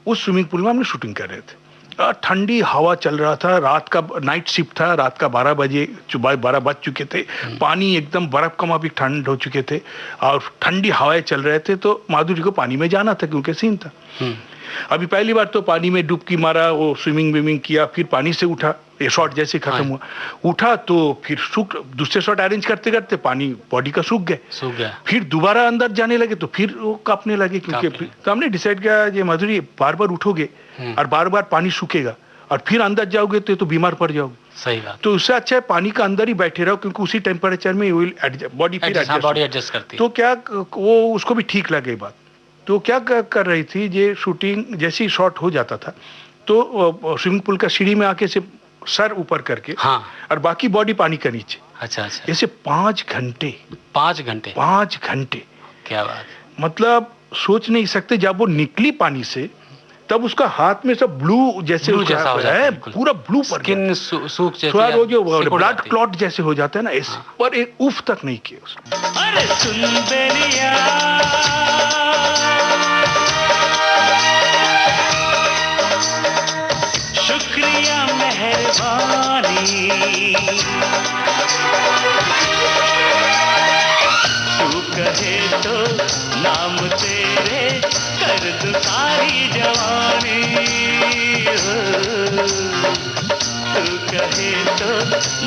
उस स्विमिंग पूल में हमने शूटिंग कर रहे थे। ठंडी हवा चल रहा था, रात का नाइट शिफ्ट था, रात का 12 बज चुके थे, पानी एकदम बर्फ का माफिक ठंड हो चुके थे, और ठंडी हवाएं चल रहे थे। तो माधुरी को पानी में जाना था क्योंकि सीन था। अभी पहली बार तो पानी में डुबकी मारा, वो स्विमिंग किया, फिर पानी से उठा, ये शॉट जैसे खत्म हुआ, उठा तो फिर दूसरे शॉट अरेंज करते करते पानी बॉडी का सूख गया। फिर दोबारा अंदर जाने लगे तो फिर वो कांपने लगे, क्योंकि तो हमने डिसाइड किया ये माधुरी बार बार उठोगे और बार बार पानी सूखेगा और फिर अंदर जाओगे तो बीमार पड़ जाओगे। सही बात। तो उससे अच्छा है पानी का अंदर ही बैठे रहो, क्योंकि उसी टेम्परेचर में बॉडी फिर एडजस्ट करती है। तो क्या वो उसको भी ठीक लगे बात। तो क्या कर रही थी, ये शूटिंग जैसे ही शॉट हो जाता था तो स्विमिंग पूल का सीढ़ी में आके से सर ऊपर करके, और बाकी बॉडी पानी का नीचे। अच्छा। ऐसे 5 घंटे। क्या बात। मतलब सोच नहीं सकते, जब वो निकली पानी से तब उसका हाथ में सब ब्लू जैसे हो जाता है, पूरा ब्लू पर स्किन सूख जैसे, वो जो ब्लड क्लॉट जैसे हो जाता है ना, इस पर एक उफ तक नहीं किया उसने। अरे सुन बेलिया, शुक्रिया मेहरबानी, तू कहे तो नाम तेरे कर दूं सारी जवानी, तू कहे तो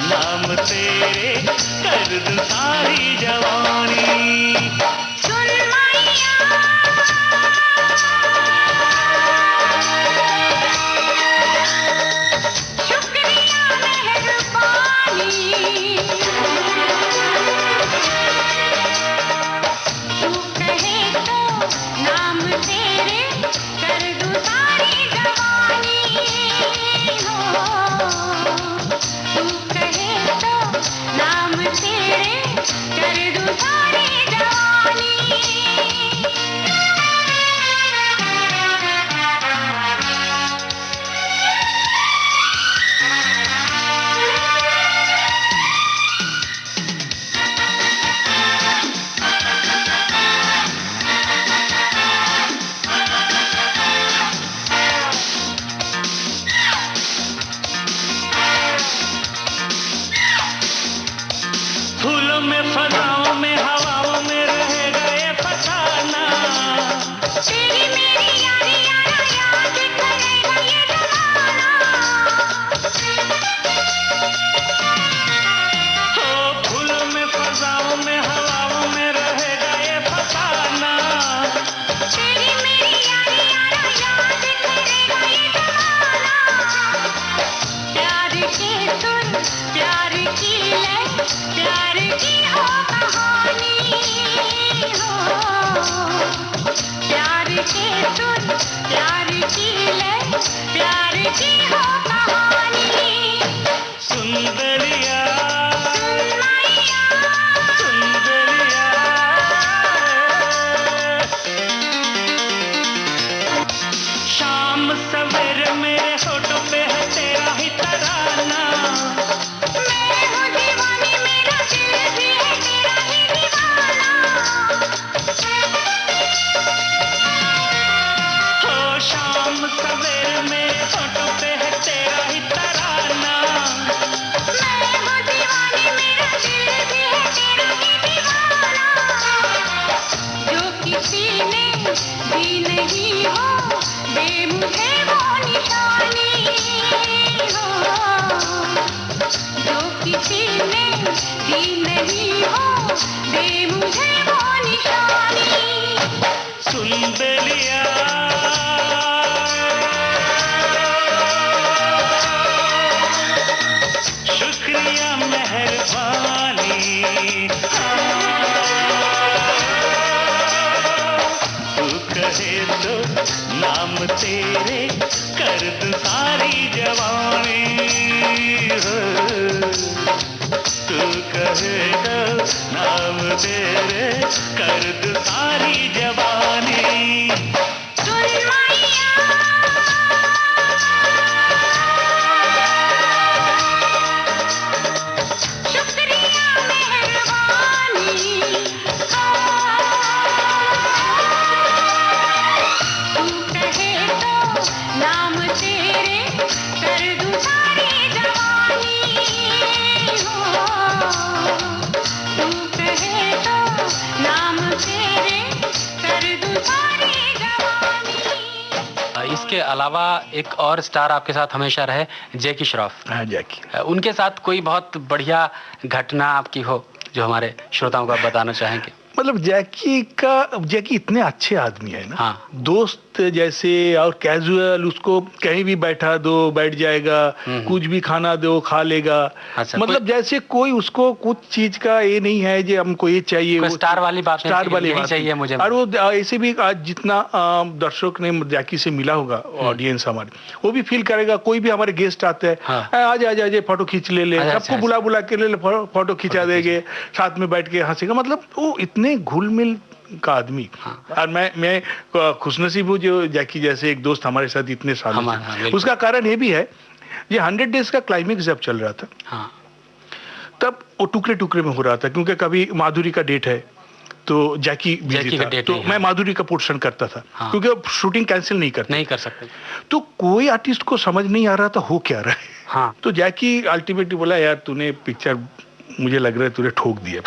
नाम तेरे कर दूं सारी जवानी। फूलों में फजाओं में हवाओं में रहेगा ये फसाना। तेरी मेरी यारी यारा याद करेगा ये जमाना। हो फूलों में फजाओं में हवाओं में रहेगा ये फसाना। तेरी मेरी यारी यारा याद करेगा ये जमाना। प्यार के सुर प्यार की लय प्यार की हो कहानी हो। प्यार के सुर प्यार की लय प्यार की हो कहानी। सुंदरिया मैया सुंदरिया शाम सवेरे मेरे होठों पे है तेरा ही तराना। मैं हूँ दीवानी मेरा दिल भी है तेरा ही दीवाना। हो शाम सवेरे मेरे होठों पे है तेरा ही तराना। मैं हूँ दीवानी मेरा दिल भी है तेरा ही दीवाना। जो किसी ने दी नहीं हो दे मुझे वो निशानी हो। जो किसी ने दी नहीं हो दे मुझे वो निशानी। सुंदरिया शुक्रिया मेहरबानी। तू कहे तो नाम तेरे कर दूं सारी जवानी। हो तू कहे तो नाम तेरे कर दूं सारी जवानी। सुन मैया शुक्रिया मेहरबानी। तू कहे तो नाम तेरे कर दूं सारी जवानी हो। तू कहे तो नाम तेरे कर दूं सारी जवानी। इसके अलावा एक और स्टार आपके साथ हमेशा रहे, जैकी श्रॉफ। हाँ जैकी। उनके साथ कोई बहुत बढ़िया घटना आपकी हो जो हमारे श्रोताओं को आप बताना चाहेंगे? मतलब जैकी इतने अच्छे आदमी है ना। हाँ। दोस्त जैसे और कैजुअल, उसको कहीं भी बैठा दो बैठ जाएगा, कुछ भी खाना दो खा लेगा। अच्छा, मतलब जैसे कोई उसको कुछ चीज का ये नहीं है जो हमको ये चाहिए, कोई स्टार वाली बात नहीं, स्टार वाली यही बात चाहिए नहीं। मुझे। और वो ऐसे भी आज जितना दर्शक ने जैकी से मिला होगा, ऑडियंस हमारे, वो भी फील करेगा। कोई भी हमारे गेस्ट आते हैं, हाँ। आज आज आज फोटो खींच ले, अच्छा, सबको बुला बुला के ले फोटो खिंचा देंगे, साथ में बैठ के हंसेगा। मतलब वो इतने घुल मिल का आदमी। और मैं खुशनसीब हूँ जो जैकी जैसे एक दोस्त हमारे साथ इतने सालों से। उसका कारण ये भी है, ये 100 डेज का क्लाइमेक्स जब चल रहा था, हाँ। तब वो टुकड़े टुकड़े में हो रहा था, क्योंकि कभी माधुरी का डेट है तो जैकी बिजी था, तो मैं माधुरी का पोर्शन करता था, क्योंकि अब शूटिंग कैंसिल नहीं कर सकते। तो कोई आर्टिस्ट को समझ नहीं आ रहा था हो क्या रहा है। हाँ। तो जैकी अल्टीमेटली बोला, यार तूने पिक्चर, मुझे लग रहा है तूने ठोक दिया।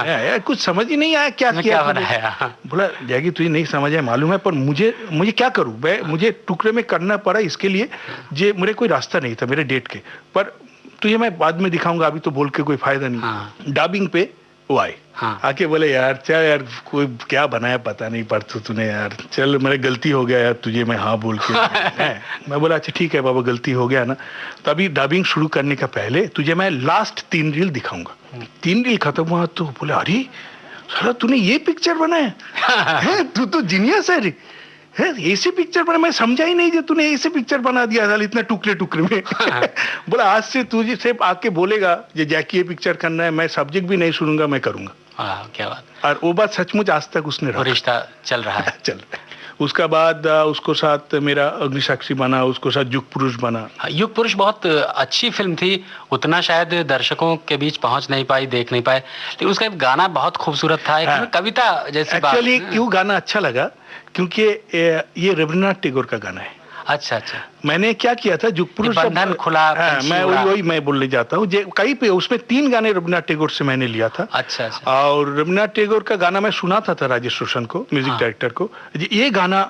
यार कुछ समझ ही नहीं आया क्या किया बनाया। बोला जैकी तुझे नहीं समझ आया मालूम है, पर मुझे क्या करूं मैं, मुझे टुकड़े में करना पड़ा इसके लिए, जे मेरे कोई रास्ता नहीं था मेरे डेट के, पर तुझे मैं बाद में दिखाऊंगा, अभी तो बोल के कोई फायदा नहीं। डबिंग पे वो आए, आके बोले यार चल यार कोई क्या बनाया पता नहीं, पर तूने यार चल मेरा गलती हो गया यार, तुझे मैं हाँ बोल के मैं बोला अच्छा ठीक है बाबा गलती हो गया ना। तो अभी डबिंग शुरू करने का पहले तुझे मैं लास्ट 3 रील दिखाऊंगा। 3 रील खत्म हुआ तो बोले अरे साला तूने ये पिक्चर बनाया, तू तो जीनियस है रे, ऐसे पिक्चर बना, मैं समझा ही नहीं जो तूने ऐसे पिक्चर बना दिया था इतना टुकड़े टुकड़े में। बोला आज से तुझे सिर्फ आके बोलेगा ये जैकी ये पिक्चर करना है, मैं सब्जेक्ट भी नहीं सुनूंगा, मैं करूंगा। क्या बात। और वो बात सचमुच आज तक उसने रखा, रिश्ता चल रहा है। चल रहा है। उसका बाद उसको साथ मेरा अग्निसाक्षी बना, उसको साथ युग पुरुष बना। युग पुरुष बहुत अच्छी फिल्म थी, उतना शायद दर्शकों के बीच पहुंच नहीं पाई, देख नहीं पाए, लेकिन उसका एक गाना बहुत खूबसूरत था, एक कविता जैसी बात। एक्चुअली क्यों गाना अच्छा लगा, क्योंकि ये रविन्द्रनाथ टैगोर का गाना है। अच्छा अच्छा। मैंने क्या किया था, जुग पुरुष बंधन खुला, मैं वही मैं बोलने जाता हूँ, कहीं पे उसमें 3 गाने रविन्द्रनाथ टैगोर से मैंने लिया था। अच्छा अच्छा। और रविन्द्रनाथ टैगोर का गाना मैं सुना था राजेश रोशन को, म्यूजिक डायरेक्टर को, ये गाना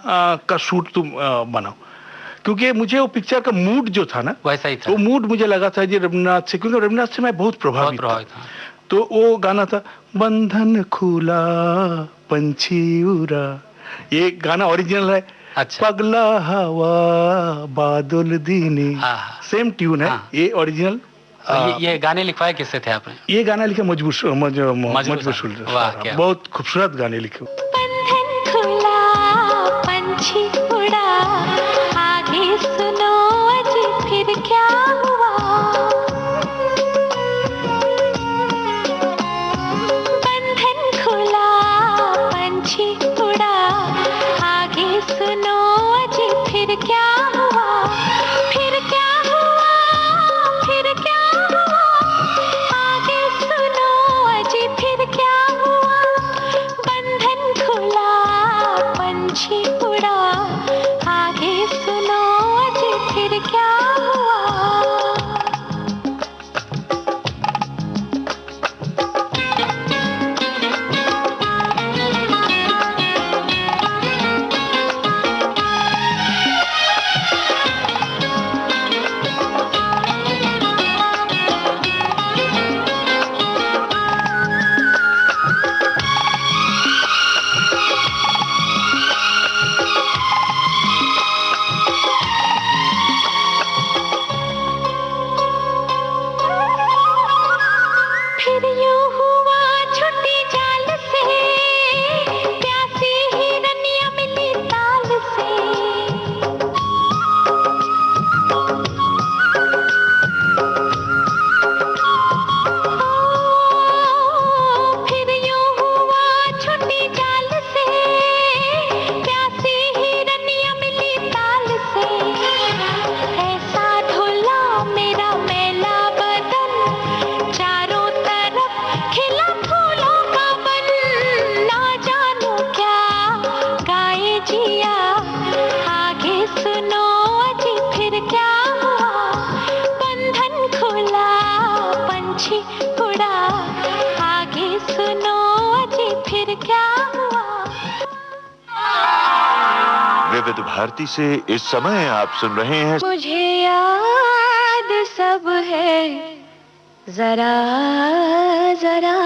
का शूट तुम बनाओ, क्योंकि मुझे वो पिक्चर का मूड जो था ना वैसा ही था, वो मूड मुझे लगा था जी रविन्द्रनाथ से, क्योंकि रविन्द्रनाथ से मैं बहुत प्रभावित था। तो वो गाना था बंधन खुला पंछी उड़ा, ये गाना ओरिजिनल है। अच्छा। पगला हवा बादल दीने, सेम ट्यून है। ये ओरिजिनल। ये गाने लिखवाए किससे थे आपने? ये गाना लिखा मजबूर सुल्तान, बहुत खूबसूरत गाने लिखे। बंधन खुला पंछी उड़ा, आगे सुनो अजी फिर क्या हुआ। बंधन खुला पंछी उड़ा, आगे सुनो अजी फिर क्या हुआ। फिर क्या हुआ, फिर क्या हुआ, आगे सुनो अजी फिर क्या हुआ। बंधन खुला पंछी उड़ा, आगे सुनो अजी फिर क्या हुआ। फिर यूं हुआ छुट्टी जाल से, प्यासी हिरनिया मिली ताल से। फिर यूं हुआ छुट्टी जाल से, प्यासी हिरनिया मिली ताल से। ऐसा ढोला मेरा मैला बदन, चारों तरफ खिला फूलों का बन। ना जानो क्या गाए जिया, आगे सुनो अजी फिर क्या हुआ। बंधन खुला पंछी उड़ा, आगे सुनो अजी फिर क्या हुआ। विविध भारती से इस समय आप सुन रहे हैं मुझे याद सब है जरा जरा।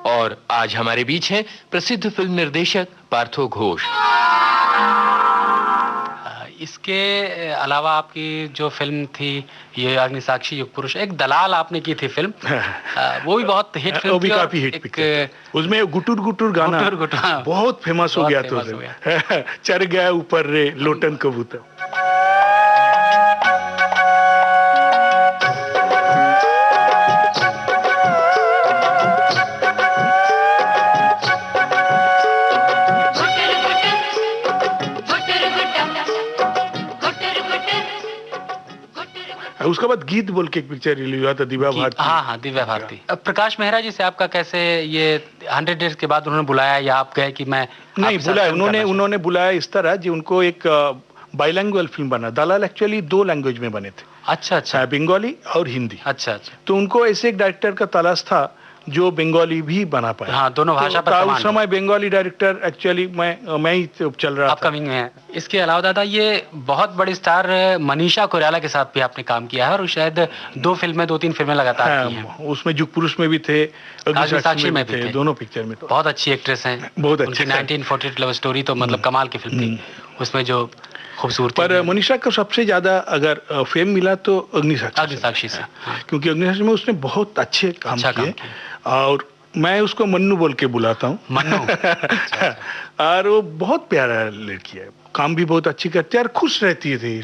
और आज हमारे बीच हैं प्रसिद्ध फिल्म निर्देशक पार्थो घोष। इसके अलावा आपकी जो फिल्म थी ये अग्निसाक्षी, युग पुरुष, एक दलाल आपने की थी फिल्म, वो भी बहुत हिट फिल्म वो भी थी। काफी हिट पिक्चर। उसमें गुटुर गुटुर गाना बहुत फेमस हो गया था। चढ़ गया ऊपर रे लोटन कबूतर। उसके बाद गीत बोल के एक पिक्चर रिलीज हुआ था, दिव्या भारती। हाँ दिव्या भारती। प्रकाश मेहरा जी से आपका कैसे ये 100 डेज के बाद उन्होंने बुलाया या आप गए कि मैं? नहीं बुलाया, उन्होंने बुलाया इस तरह जी, उनको एक बाइलैंग्वेज फिल्म बना। दलाल एक्चुअली 2 लैंग्वेज में बने थे। अच्छा अच्छा। बंगाली और हिंदी। अच्छा अच्छा। तो उनको ऐसे एक डायरेक्टर का तलाश था जो बंगाली भी बना पाए। हाँ, दोनों भाषा पर उस समय बंगाली डायरेक्टर एक्चुअली मैं ही चल रहा था। अपकमिंग में है। इसके अलावा दादा ये बहुत बड़ी स्टार मनीषा कोइराला के साथ भी आपने काम किया है और शायद 2-3 फिल्में लगातार की हैं। उसमें जुग पुरुष में भी थे, अग्निसाक्षी में भी थे, दोनों पिक्चर में। तो बहुत अच्छी एक्ट्रेस हैं, बहुत अच्छी। 1948 लव स्टोरी तो मतलब कमाल की फिल्म थी, उसमें जो खूबसूरती। पर मनीषा को सबसे ज्यादा अगर फेम मिला तो अग्निसाक्षी से, क्योंकि अग्निसाक्षी में उसने बहुत अच्छे काम किए। और मैं उसको मन्नू बोल के बुलाता हूँ, मन्नू। और वो बहुत प्यारा लड़की है, काम भी बहुत अच्छी करती है और खुश रहती थी।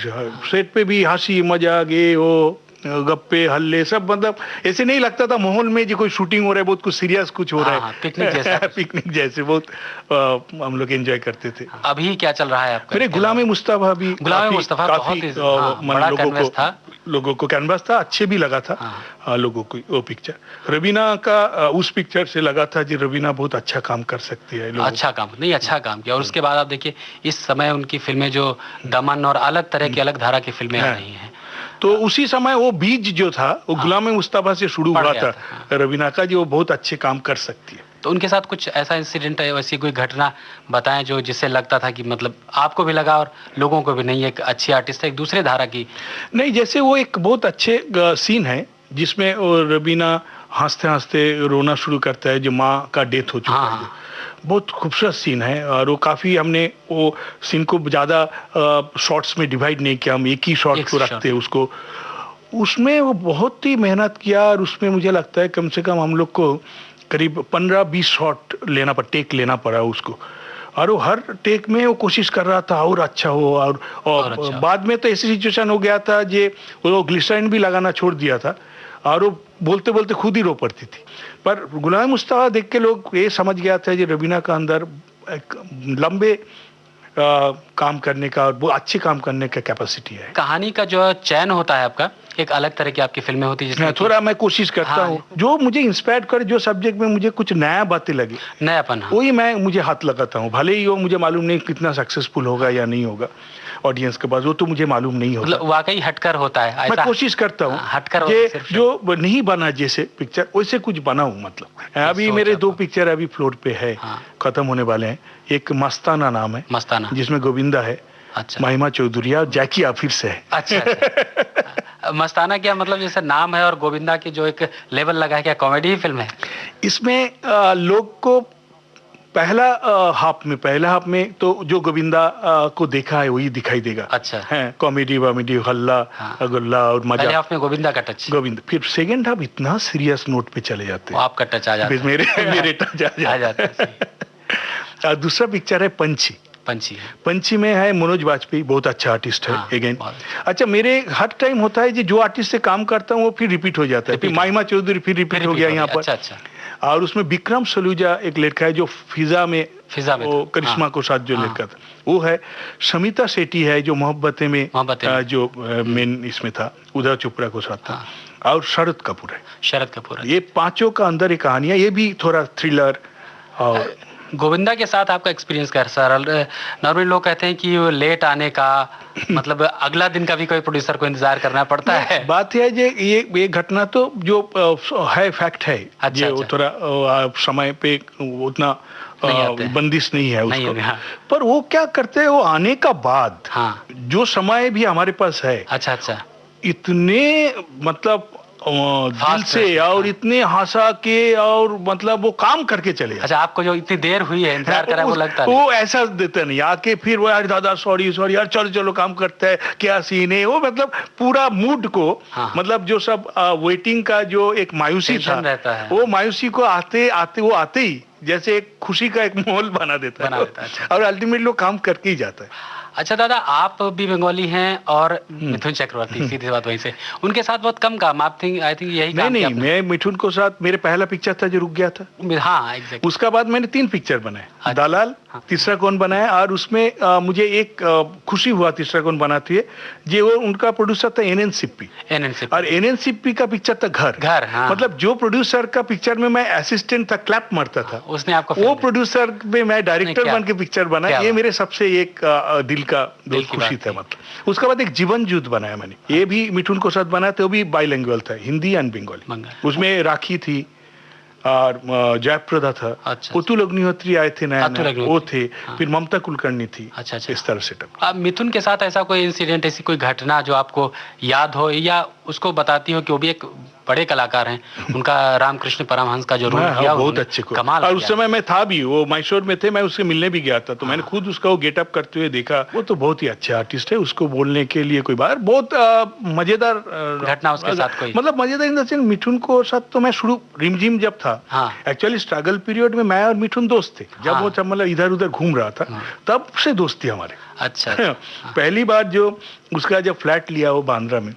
सेट पे भी हंसी मजाक ये वो गप्पे हल्ले सब, मतलब ऐसे नहीं लगता था माहौल में जो कोई शूटिंग हो रहा है, बहुत कुछ सीरियस कुछ हो रहा है, पिकनिक जैसे बहुत हम लोग एंजॉय करते थे। अभी क्या चल रहा है आपका? मेरे गुलाम मुस्तफा भी गुलाम मुस्तफा काफी बड़ा कैनवस था। लोगों को कैनवास था, अच्छे भी लगा था लोगों को वो पिक्चर। रवीना का उस पिक्चर से लगा था जी रवीना बहुत अच्छा काम कर सकती है। अच्छा काम किया। और उसके बाद आप देखिए इस समय उनकी फिल्में जो दमन और अलग तरह की अलग धारा की फिल्में आ रही हैं। तो उसी समय वो बीज जो था वो गुलाम मुस्तफा से शुरू हुआ था रवीना का, जो बहुत अच्छे काम कर सकती है। तो उनके साथ कुछ ऐसा इंसिडेंट है, वैसी कोई घटना बताएं जो जिससे लगता था कि मतलब आपको भी लगा और लोगों को भी, नहीं एक अच्छी आर्टिस्ट है, एक दूसरे धारा की। नहीं, जैसे वो एक बहुत अच्छे सीन है जिसमें रवीना हंसते हंसते रोना शुरू करता है, जो माँ का डेथ हो चुका है। बहुत खूबसूरत सीन है और वो काफ़ी हमने वो सीन को ज़्यादा शॉट्स में डिवाइड नहीं किया, हम एक ही शॉट को रखते हैं उसको। उसमें वो बहुत ही मेहनत किया और उसमें मुझे लगता है कम से कम हम लोग को करीब 15-20 शॉट टेक लेना पड़ा उसको। और वो हर टेक में वो कोशिश कर रहा था और अच्छा हो। और अच्छा। बाद में तो ऐसी सिचुएशन हो गया था जे वो ग्लिसरीन भी लगाना छोड़ दिया था और वो बोलते बोलते खुद ही रो पड़ती थी। पर गुलाम मुस्तफा देख के लोग ये समझ गया था कि रवीना का अंदर एक लंबे काम करने का और वो अच्छे काम करने का कैपेसिटी है। कहानी का जो चयन होता है आपका, एक अलग तरह की आपकी फिल्में होती है जिसमें थोड़ा मैं कोशिश करता हूँ जो मुझे इंस्पायर करे, जो सब्जेक्ट में मुझे कुछ नया बातें लगे, नयापन, वही मैं मुझे हाथ लगाता हूँ। भले ही वो मुझे मालूम नहीं कितना सक्सेसफुल होगा या नहीं होगा ऑडियंस के पास, वो तो मुझे मालूम नहीं होगा। मतलब वाकई हटकर होता है, मैं कोशिश करता हूँ हटकर जो नहीं बना जैसे पिक्चर वैसे कुछ बनाऊं। मतलब अभी मेरे 2 पिक्चर अभी फ्लोर पे है, खत्म होने वाले हैं। एक मस्ताना नाम है, मस्ताना, जिसमें गोविंदा है, अच्छा, महिमा चौधरी और जैकी आफिर से है। अच्छा। मस्ताना क्या मतलब जैसे नाम है और गोविंदा की जो एक लेवल लगा है, क्या कॉमेडी फिल्म है? इसमें लोग को पहला हाफ में तो जो गोविंदा को देखा है वही दिखाई देगा। अच्छा है, कॉमेडी वामेडी, हल्ला गुल्ला और मजा। पहले हाफ में गोविंदा का टच, फिर सेकंड हाफ इतना सीरियस नोट पे चले जाते हैं, आपका टच आ जाता है, मेरे टच आ जाता है। दूसरा पिक्चर है पंची में है मनोज वाजपेयी, बहुत अच्छा आर्टिस्ट है अगेन। अच्छा, मेरे हर टाइम होता है जो आर्टिस्ट से काम करता हूँ वो फिर रिपीट हो जाता है। फिर महिमा चौधरी फिर रिपीट हो गया यहाँ पर। अच्छा। और उसमें विक्रम सलूजा एक लड़का है जो फिजा में वो करिश्मा को साथ जो लड़का था वो है। समिता सेठी है जो मोहब्बतें में जो मेन इसमें था, उदय चोपड़ा को साथ था। और शरद कपूर है। ये पांचों का अंदर एक कहानी है, ये भी थोड़ा थ्रिलर। और गोविंदा के साथ आपका एक्सपीरियंस कैसा? नॉर्मली लोग कहते हैं कि वो लेट आने का मतलब अगला दिन का भी कोई प्रोड्यूसर को इंतजार करना पड़ता है। बात है ये घटना तो जो है फैक्ट है। अच्छा, वो थोड़ा समय पे उतना बंदिश नहीं है उसको। पर वो क्या करते हैं, वो आने का बाद जो समय भी हमारे पास है, अच्छा, इतने मतलब दिल से और इतने हंसा के और मतलब वो काम करके चले। अच्छा, आपको जो इतनी देर हुई है इंतजार करा वो लगता है वो ऐसा देता नहीं, आके फिर वो यार दादा सॉरी यार चलो काम करते हैं, क्या सीन है वो, मतलब पूरा मूड को मतलब जो सब वेटिंग का जो एक मायूसी था रहता है, वो मायूसी को आते ही जैसे एक खुशी का एक माहौल बना देता है। अच्छा। और अल्टीमेटली लोग काम करके ही जाता है। अच्छा दादा, आप भी बंगाली हैं और मिथुन चक्रवर्ती, सीधी बात वहीं से, उनके साथ बहुत कम काम, आई थिंक यही काम नहीं, मैं मिथुन को साथ, मेरे पहला पिक्चर था जो रुक गया था। हाँ एग्जैक्टली। उसका बाद मैंने 3 पिक्चर बनाए, दलाल, तीसरा कौन बनाया, और उसमें मुझे एक खुशी हुआ तीसरा कौन बनाती है जी, वो उनका प्रोड्यूसर था एनएनसीपी। और एनएनसीपी का पिक्चर था घर। मतलब जो प्रोड्यूसर का पिक्चर में मैं असिस्टेंट था, क्लैप मारता था, उसने आपको वो प्रोड्यूसर में मैं डायरेक्टर बन के पिक्चर बनाया। ये मेरे सबसे एक दिल का खुशी था। मतलब उसके बाद एक जीवन युद्ध बनाया मैंने, ये भी मिठुन को साथ बनाया था, वो भी बाइलिंगुअल था, हिंदी एंड बंगाली। उसमें राखी थी और जयप्रदा था। अच्छा, पुतुल अग्निहोत्री आए थे नया वो थे। फिर ममता कुलकर्णी थी। अच्छा, इस तरह से। अब मिथुन के साथ ऐसा कोई इंसिडेंट, ऐसी कोई घटना जो आपको याद हो या उसको बताती हो कि वो भी एक बड़े कलाकार हैं, उनका रामकृष्ण परमहंस का जो रोल किया बहुत अच्छे कमाल। और उस समय मैं था भी, वो मैसूर में थे, मैं उससे मिलने भी गया था, तो मैंने खुद उसका वो गेटअप करते हुए देखा। वो तो बहुत ही अच्छा आर्टिस्ट है, उसको बोलने के लिए कोई बात, बहुत मजेदार घटना उसके साथ कोई, मतलब मजेदार इन द सेंस, मिठुन को साथ तो मैं शुरू रिमझिम जब था, एक्चुअली स्ट्रगल पीरियड में मैं और मिठुन दोस्त थे, जब वो मतलब इधर उधर घूम रहा था तब से दोस्ती हमारे। अच्छा। पहली बार जो उसका जब फ्लैट लिया वो बांद्रा में,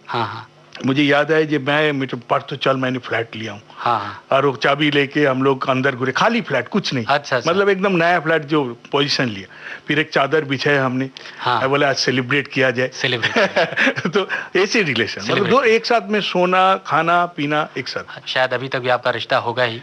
मुझे याद है जब मैं परसों चल मैंने फ्लैट लिया हूँ। हाँ। और वो चाबी लेके हम लोग अंदर घुरे, खाली फ्लैट, कुछ नहीं। अच्छा। मतलब एकदम नया फ्लैट जो पोजीशन लिया, फिर एक चादर बिछाया हमने। हाँ। मैं बोला आज सेलिब्रेट किया जाए। सेलिब्रेट तो ऐसे रिलेशन, मतलब दो एक साथ में सोना खाना पीना एक साथ। शायद अभी तक भी आपका रिश्ता होगा ही।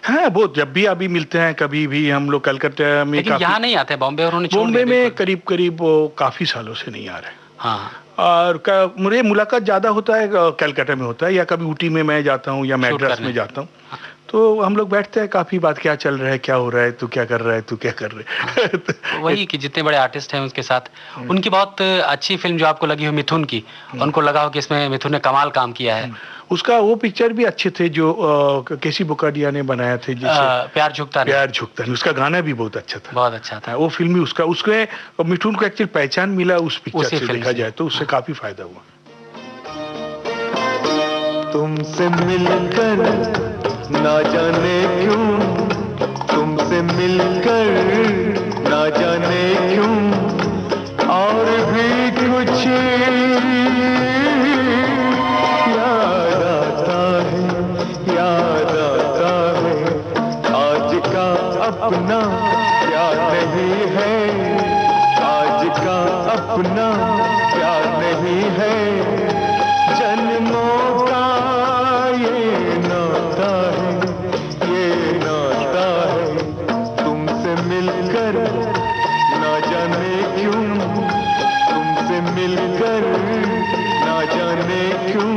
हाँ, बहुत, जब भी अभी मिलते हैं, कभी भी हम लोग कलकत्ता में। लेकिन यहाँ नहीं आते बॉम्बे, और बॉम्बे में करीब करीब काफी सालों से नहीं आ रहे। हाँ। और मुझे मुलाकात ज्यादा होता है कलकत्ता में होता है, या कभी ऊटी में मैं जाता हूँ या मैड्रास में जाता हूँ। तो हम लोग बैठते हैं, काफी बात, क्या चल रहा है, क्या हो रहा है, तू क्या कर रहा है, तू क्या कर रहा है। तो वही कि जितने बड़े आर्टिस्ट हैं उसके साथ उनकी बहुत अच्छी फिल्म जो आपको लगी हो मिथुन की, उनको लगा हो कि इसमें मिथुन ने कमाल काम किया है। उसका वो पिक्चर भी अच्छे थे जो केसी बुकाडिया ने बनाया थे, जिसे प्यार झुकता नहीं, उसका गाना भी बहुत अच्छा था। बहुत अच्छा था वो फिल्म भी उसका, उसके मिथुन को एक्चुअली पहचान मिला उस पिक्चर से, देखा जाए तो उससे काफी फायदा हुआ। तुमसे मिलकर ना जाने क्यों, तुमसे मिलकर ना जाने क्यों, और भी कुछ याद आता है, याद आता है। आज का अपना क्या नहीं है, आज का अपना क्या नहीं है। जन्मों का ये नाता है, ये नाता है। तुमसे मिलकर ना जाने क्यों, तुमसे मिलकर ना जाने क्यों।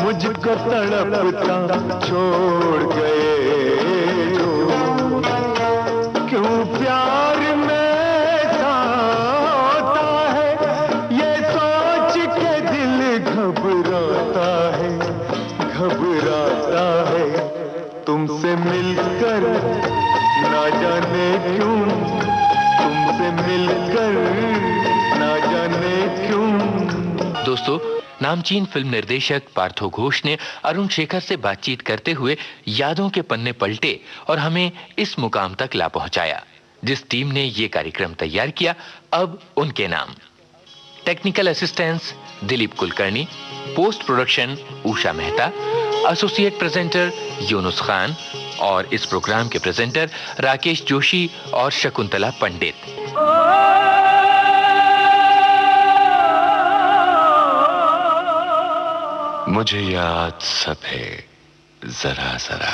मुझको तड़पता छोड़ गए जो, क्यों प्यार में ऐसा होता है, ये सोच के दिल घबराता है, घबराता है। तुमसे मिलकर ना जाने क्यों, तुमसे मिलकर ना जाने क्यों। दोस्तों, नामचीन फिल्म निर्देशक पार्थो घोष ने अरुण शेखर से बातचीत करते हुए यादों के पन्ने पलटे और हमें इस मुकाम तक ला पहुंचाया जिस टीम ने ये कार्यक्रम तैयार किया। अब उनके नाम: technical assistance Dilip Kulkarni, post production Usha Mehta, associate presenter Yunus Khan और इस प्रोग्राम के प्रेजेंटर राकेश जोशी और शकुंतला पंडित। मुझे याद सब है जरा जरा।